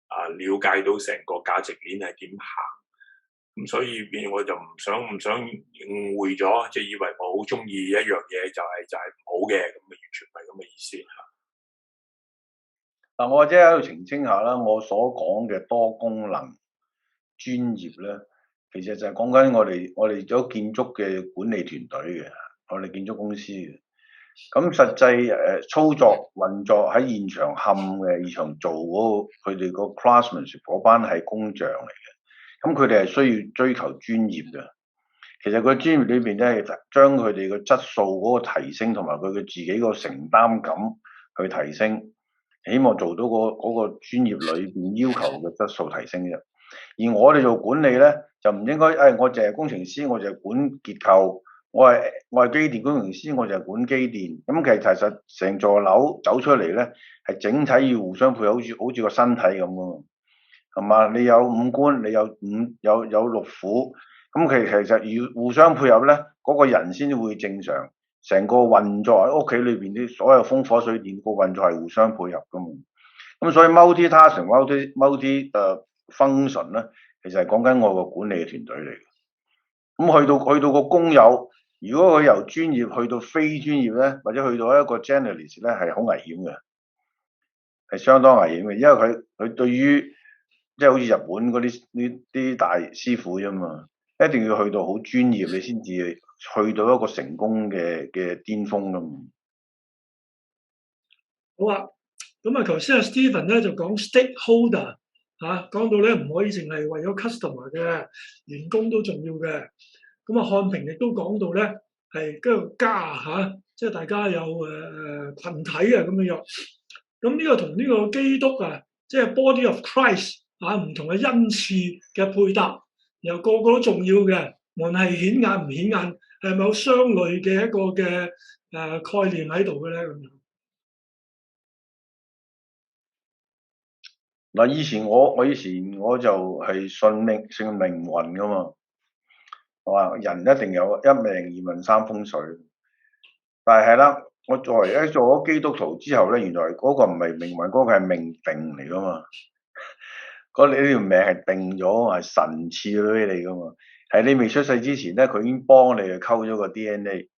Speaker 3: 了解到成個價值鏈係點行。咁所以變我就唔想誤會咗，即係以為我好中意一樣嘢就係唔好嘅，咁完全唔係咁嘅意思嚇。
Speaker 2: 嗱，我或者喺度澄清下啦，我所講嘅多功能專業咧，其實就係講緊我哋做建築嘅管理團隊嘅，我哋建築公司嘅。咁實際操作運作喺現場冚嘅，現場做佢哋個 craftsmanship 嗰班係工匠嚟嘅。咁佢哋係需要追求專業嘅。其實佢專業裏邊咧，係將佢哋個質素嗰個提升，同埋佢嘅自己個承擔感去提升，希望做到嗰個專業裏邊要求嘅質素提升啫。而我哋做管理咧，就唔應該我淨係工程師，我就係管結構；我係機電工程師，我就係管機電。咁其實成座樓走出嚟咧，係整體要互相配合，好似個身體咁喎。係嘛？你有五官，你有六腑，咁其實要互相配合咧，嗰個人先會正常。成個運作喺屋企裏邊啲所有風火水電個運作係互相配合噶嘛。咁所以 multi function 咧，其實係講緊我個管理嘅團隊嚟嘅。咁去到個工友，如果佢由專業去到非專業咧，或者去到一個 generalist 咧，係好危險嘅，係相當危險嘅，因為佢對於即係好似日本嗰啲大師傅啫嘛，一定要去到好專業，你先至去到一個成功嘅巔峰噶嘛。
Speaker 1: 好啊，咁啊頭先阿 Stephen 咧就講 stakeholder 講到咧唔可以淨係為咗 customer 嘅，員工都重要嘅。咁啊漢平亦都講到咧係嗰個家即係大家有羣體啊咁樣。咁呢個同呢個基督即係 body of Christ。唔同嘅恩賜嘅配搭，然後個個都重要嘅，無論係顯眼唔顯眼，係咪有相類嘅一個嘅概念喺度嘅咧？咁樣
Speaker 2: 嗱，以前我就係信命運噶嘛，我話人一定有一命二運三風水，但係啦，我作為做咗基督徒之後咧，原來嗰個唔係命運，嗰個係命定嚟噶嘛。你呢條命係定咗，係神賜咗俾你噶嘛？係你未出世之前咧，佢已經幫你去溝咗個 DNA，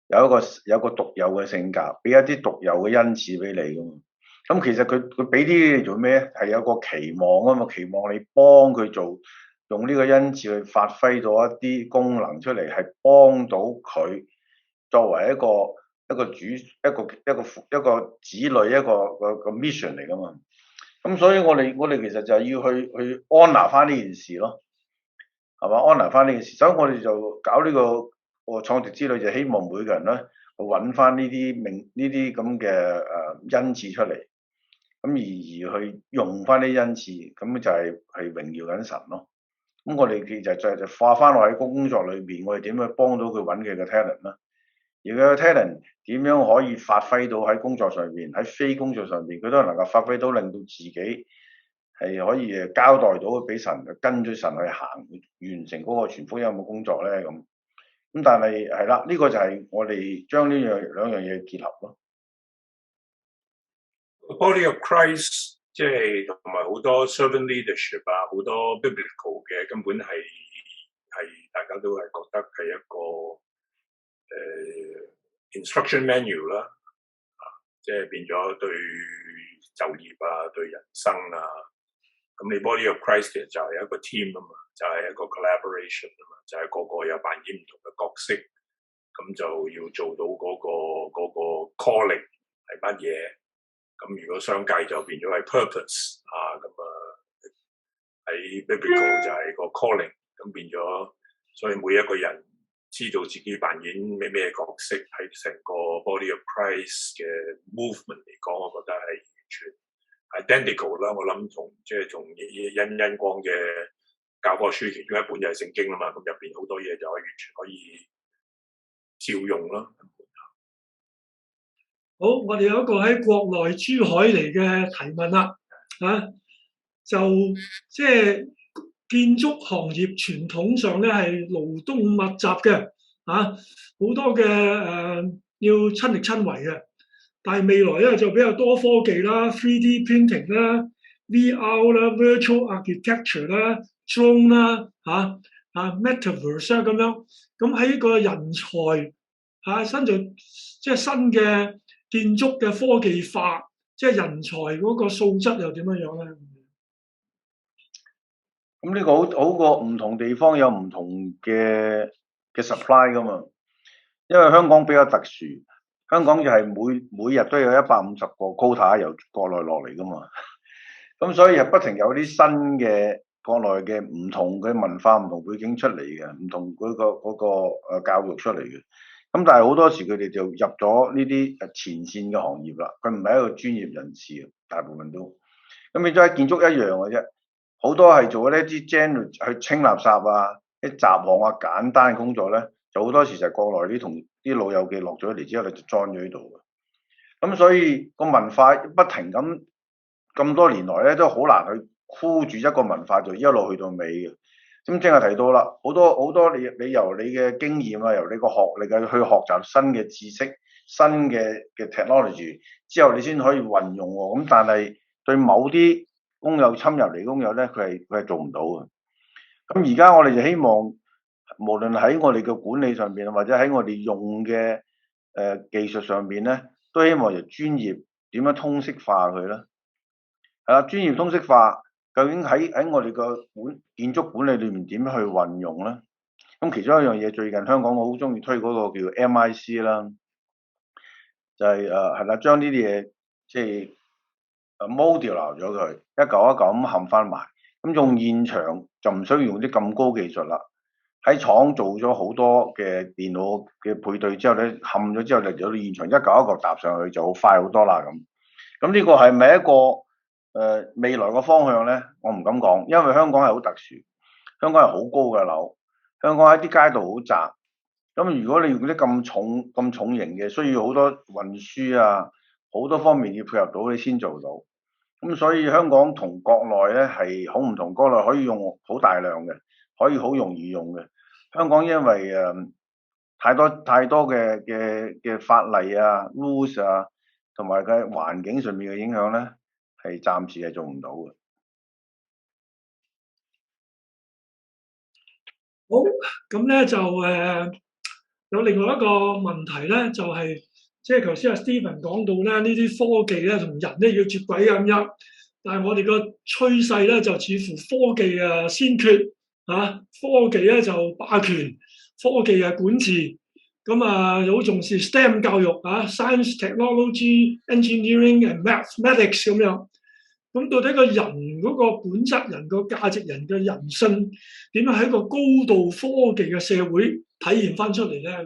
Speaker 2: 有一個獨有嘅性格，俾一啲獨有嘅恩賜俾你噶嘛。咁其實佢俾啲你做咩？係有個期望啊嘛，期望你幫佢做，用呢個恩賜去發揮到一啲功能出嚟，係幫到佢作為一個子女一個 mission 嚟噶嘛。咁所以我哋其實就係要去 honor 翻呢件事咯，係嘛？honor 翻呢件事，所以我哋就搞呢個創迪之旅，就希望每個人咧去揾翻呢啲咁嘅恩賜出嚟，咁而去用翻啲恩賜，咁就係榮耀緊神咯。咁我哋其實就化翻落喺工作裏邊，我哋點去幫到佢揾佢嘅 talent 啦？而佢嘅 talent 點樣可以發揮到喺工作上邊，喺非工作上邊，佢都能夠發揮到，令到自己係可以交代到俾神，跟住神去行，完成嗰個傳福音嘅工作咧。咁但係啦，呢個就係我哋將呢兩樣嘢結合咯。
Speaker 3: Body of Christ 即係同埋好多 servant leadership 好多 biblical 嘅根本係大家都係覺得係一個instruction manual 啦，即係變咗對就業對人生咁你 body of Christ 就係一個 team 啊嘛，就係一個 collaboration 啊嘛，就係個個有扮演唔同嘅角色，咁就要做到嗰個 calling 係乜嘢，咁如果商界就變咗係 purpose 咁喺 biblical 就係個 calling， 咁變咗，所以每一個人知道自己扮演咩角色，喺成個 body of Christ 嘅 movement 嚟講，我覺得係完全 identical 啦。我諗同恩光嘅教科書其中一本就係聖經啦嘛，咁入邊好多嘢就完全可以照用啦。
Speaker 1: 好，我哋有一個喺國內珠海嚟嘅提問啦，就建築行業傳統上咧係勞動密集嘅，好多嘅要親力親為嘅。但係未來咧就比較多科技啦，3D printing 啦、VR 啦、virtual architecture 啦、drone 啦、metaverse 啊咁樣。咁喺個人才新即係新嘅建築嘅科技化，即係人才嗰個素質又點樣樣咧？
Speaker 2: 咁呢個好過唔同地方有唔同嘅 supply 噶嘛，因為香港比較特殊，香港就係每日都有150個 quota 由國內落嚟噶嘛，咁所以係不停有啲新嘅國內嘅唔同嘅文化、唔同背景出嚟嘅，唔同嗰個教育出嚟嘅。咁但係好多時佢哋就入咗呢啲前線嘅行業啦，佢唔係一個專業人士，大部分都咁變咗喺建築一樣嘅啫。好多係做呢啲 general 去清垃圾啊、啲雜項啊、簡單嘅工作咧，就好多時就係國內啲同啲老友記落咗嚟之後，你就 join 咗呢度嘅。咁所以個文化不停咁多年來咧，都好難去箍住一個文化就一路去到尾嘅。咁正係提到啦，好多你由你嘅經驗啊，由你個學歷去學習新嘅知識、新嘅 technology 之後，你先可以運用喎。咁但係對某啲工友侵入嚟工友咧，佢係做唔到嘅。咁而家我哋就希望，無論喺我哋嘅管理上邊，或者喺我哋用嘅技術上邊咧，都希望由專業點樣通識化佢咧。係啦，專業通識化究竟喺我哋個建築管理裏面點樣去運用咧？咁其中一樣嘢，最近香港我好中意推嗰個叫 MIC 啦，就係係啦，將呢啲嘢即係modular 咗佢，一嚿一嚿咁冚翻埋，咁用現場就唔需要用啲咁高技術啦。喺廠做咗好多嘅電腦嘅配對之後咧，冚咗之後嚟到現場一嚿一嚿搭上去就好快好多啦咁。咁呢個係咪一個未來個方向咧？我唔敢講，因為香港係好特殊，香港係好高嘅樓，香港喺啲街道好窄。咁如果你用啲咁重型嘅，需要好多運輸啊，好多方面要配合到你先做到。咁所以香港同國內咧係好唔同，國內可以用好大量嘅，可以好容易用嘅。香港因為太多嘅法例啊、rules 啊，同埋嘅環境上面嘅影響咧，係暫時係做唔到嘅。
Speaker 1: 好，咁咧就有另外一個問題咧，就係即係頭先阿 Stephen 講到咧，呢啲科技咧同人咧要接軌咁樣，但係我哋個趨勢咧就似乎科技先決科技咧就霸權，科技管治，咁又好重視 STEM 教育Science, Technology, Engineering and Mathematics 咁樣。咁到底個人嗰個本質、人個價值、人嘅人性點樣喺一個高度科技嘅社會體現翻出嚟咧？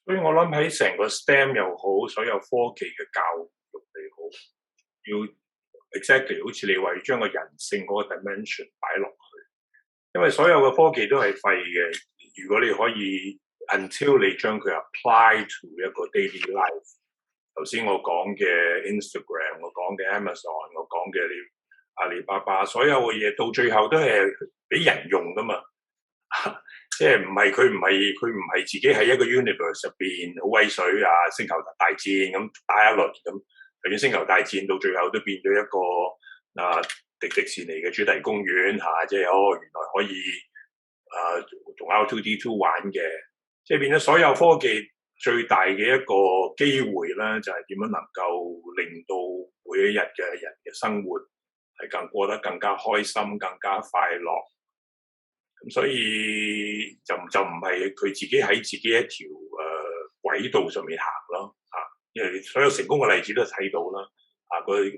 Speaker 3: 所以我諗喺成個 STEM 又好，所有科技嘅教育嚟好，要 exactly 好似你話要將個人性嗰個 dimension 擺落去，因為所有嘅科技都係廢嘅。如果你可以 until 你將佢 apply to 一個 daily life。頭先我講嘅 Instagram， 我講嘅 Amazon， 我講嘅阿里巴巴，所有嘅嘢到最後都係俾人用噶嘛，即係佢唔係自己喺一個 universe 入邊好威水星球大戰咁打一輪咁，就算星球大戰到最後都變咗一個迪士尼嘅主題公園即係原來可以同 R2D2 玩嘅，即係變咗所有科技。最大嘅一個機會咧，就係點樣能夠令到每一日嘅人嘅生活係過得更加開心、更加快樂。咁所以就唔係佢自己喺自己一條軌道上面行咯因為所有成功嘅例子都睇到啦佢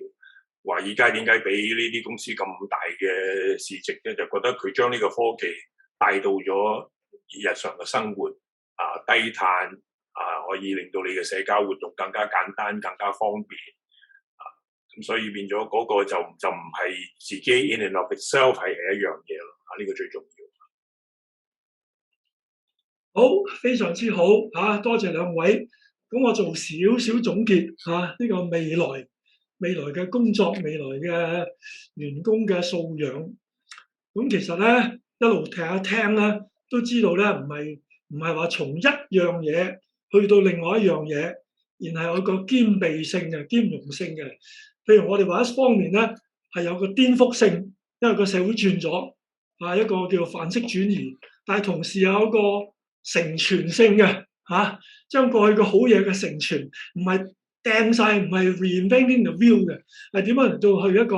Speaker 3: 華爾街點解俾呢啲公司咁大嘅市值咧？就覺得佢將呢個科技帶到咗日常嘅生活低碳。可以令到你嘅社交活動更加簡單、更加方便咁所以變咗嗰個就唔係自己 in and of itself 係一樣嘢咯呢個最重
Speaker 1: 要。好，非常之好多謝兩位。咁我做少少總結呢個未來嘅工作、未來嘅員工嘅素養。咁其實咧一路聽咧，都知道咧唔係唔係話從一樣嘢去到另外一樣嘢，然後有個兼備性嘅、兼容性嘅。譬如我哋話一方面咧係有個顛覆性，因為個社會轉咗，一個叫範式轉移，但係同時有一個承傳性嘅將過去嘅好嘢嘅承傳，唔係掟晒，唔係 reinventing the wheel 嘅，係點樣嚟到去一個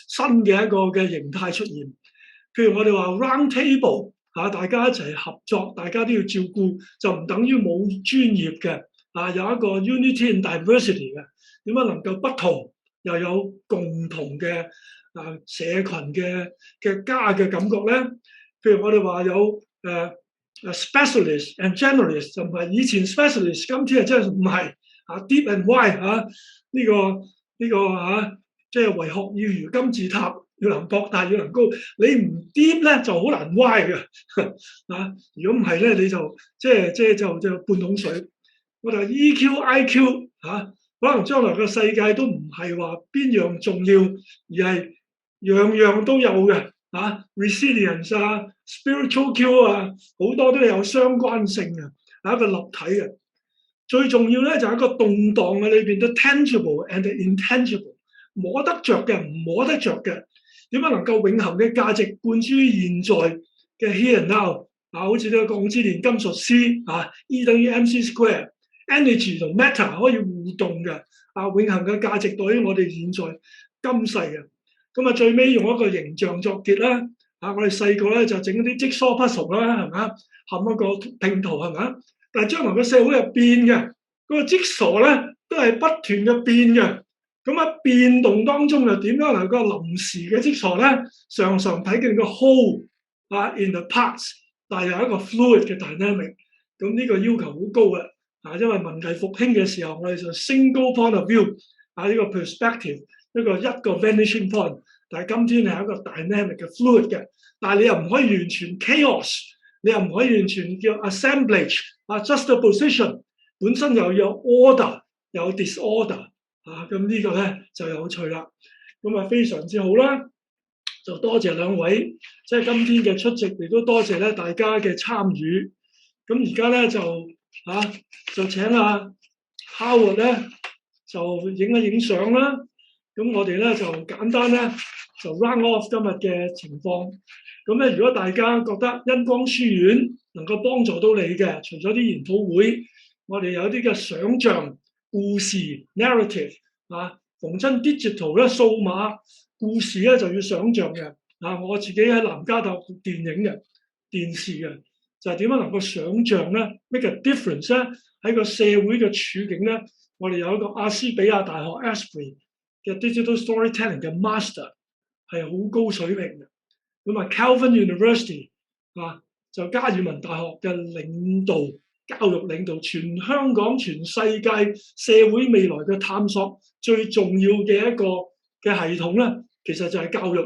Speaker 1: 新嘅一個嘅形態出現。譬如我哋話 round table 大家一齊合作，大家都要照顧，就唔等於冇專業嘅有一個 unity and diversity 嘅，點樣能夠不同又有共同嘅社群嘅家嘅感覺咧？譬如我哋話有specialist and generalist， 就唔係以前 specialist， 今天真係唔係deep and wide 呢個即係為學要如金字塔，要能博大要能高。你唔 deep 咧就好難 wide 嘅如果唔係咧，你就即係半桶水。我哋話 EQ、IQ 可能將來嘅世界都唔係話邊樣重要，而係樣樣都有嘅resilience spiritual Q 好多都有相關性嘅，係一個立體嘅。最重要咧就係一個動盪嘅裏邊都 tangible and intangible， 摸得着嘅，唔摸得着嘅，點樣能夠永恆嘅價值灌輸於現在嘅 here and now 好似呢個鋼之鍊金術師E 等於 MC square，energy 同 matter 可以互動嘅永恆嘅價值對於我哋現在今世嘅。咁最尾用一個形象作結啦我哋細個咧就整啲จิ๊疏 puzzle 啦，係咪冚一個拼圖係咪？但係將來嘅社會係變嘅，嗰個จิ๊疏咧都係不斷嘅變嘅。咁變動當中又點樣能夠臨時嘅จิ๊疏咧？常常睇見個 whole in the parts， 但係有一個 fluid 嘅 dynamic。咁呢個要求好高嘅因為文藝復興嘅時候，我哋就 single point of view 呢個 perspective。一個 vanishing point， 但係今天係一個 dynamic 嘅 fluid 嘅，但係你又唔可以完全 chaos， 你又唔可以完全叫 assemblage juxtaposition， 本身又有 order 有 disorder 咁呢個咧就有趣啦。咁非常之好啦，就多謝兩位即係今天嘅出席，亦都多謝咧大家嘅參與。咁而家咧就請Howard 咧就影一影相啦。咁我哋咧就簡單咧就 round off 今日嘅情況。咁咧如果大家覺得恩光書院能夠幫助到你嘅，除咗啲研討會，我哋有啲嘅想像故事 narrative 逢親 digital 咧數碼故事咧就要想像嘅我自己喺南加大學電影嘅電視嘅，就係點樣能夠想像咧 make a difference 咧喺個社會嘅處境咧。我哋有一個亞斯比亞大學 Asbury嘅 digital storytelling 嘅 master 係好高水平嘅，咁Calvin University 就加爾文大學嘅領導教育領導，全香港全世界社會未來嘅探索最重要嘅一個嘅系統咧，其實就係教育。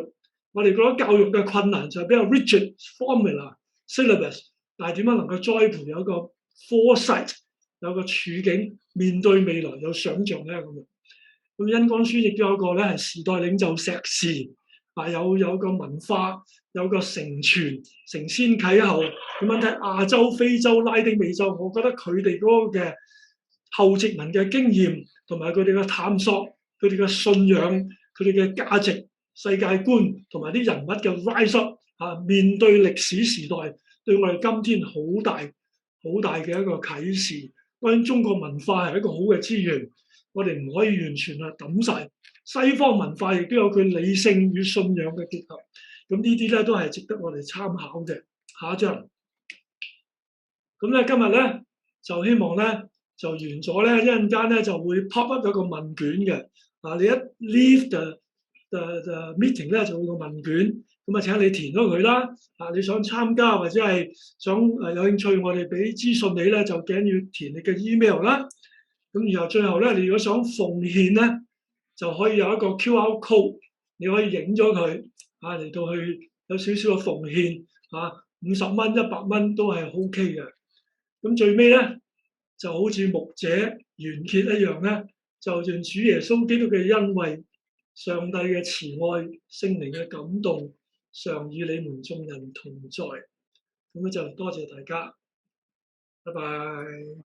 Speaker 1: 我哋覺得教育嘅困難就係比較 rigid formula syllabus， 但係點樣能夠栽培有一個 foresight， 有個處境面對未來有想像咧咁樣。咁恩光書亦都有一個咧係時代領袖碩士有個文化，有個承傳承先啟後。咁樣睇亞洲、非洲、拉丁美洲，我覺得佢哋嗰個嘅後殖民嘅經驗，同埋佢哋嘅探索、佢哋嘅信仰、佢哋嘅價值、世界觀，同埋啲人物嘅 rise up 面對歷史時代，對我哋今天好大嘅一個啟示。當然中國文化係一個好嘅資源。我哋唔可以完全抌晒，西方文化亦都有佢理性與信仰嘅結合，咁呢啲咧都係值得我哋參考嘅。下一張，咁咧今日咧就希望咧就完咗咧，一陣間咧就會 pop up 咗個問卷嘅。你一 leave the meeting 咧就會有個問卷，咁請你填咗佢啦。你想參加或者係想有興趣，我哋俾資訊你咧，就緊要填你嘅 email 啦。咁然後最後咧，你如果想奉獻咧，就可以有一個 QR code， 你可以影咗佢嚟到去有少少嘅奉獻50蚊、100蚊都係 OK 嘅。咁最尾咧就好似牧者完結一樣咧，就願主耶穌基督嘅恩惠、上帝嘅慈愛、聖靈嘅感動，常與你們眾人同在。咁咧就多謝大家。拜拜。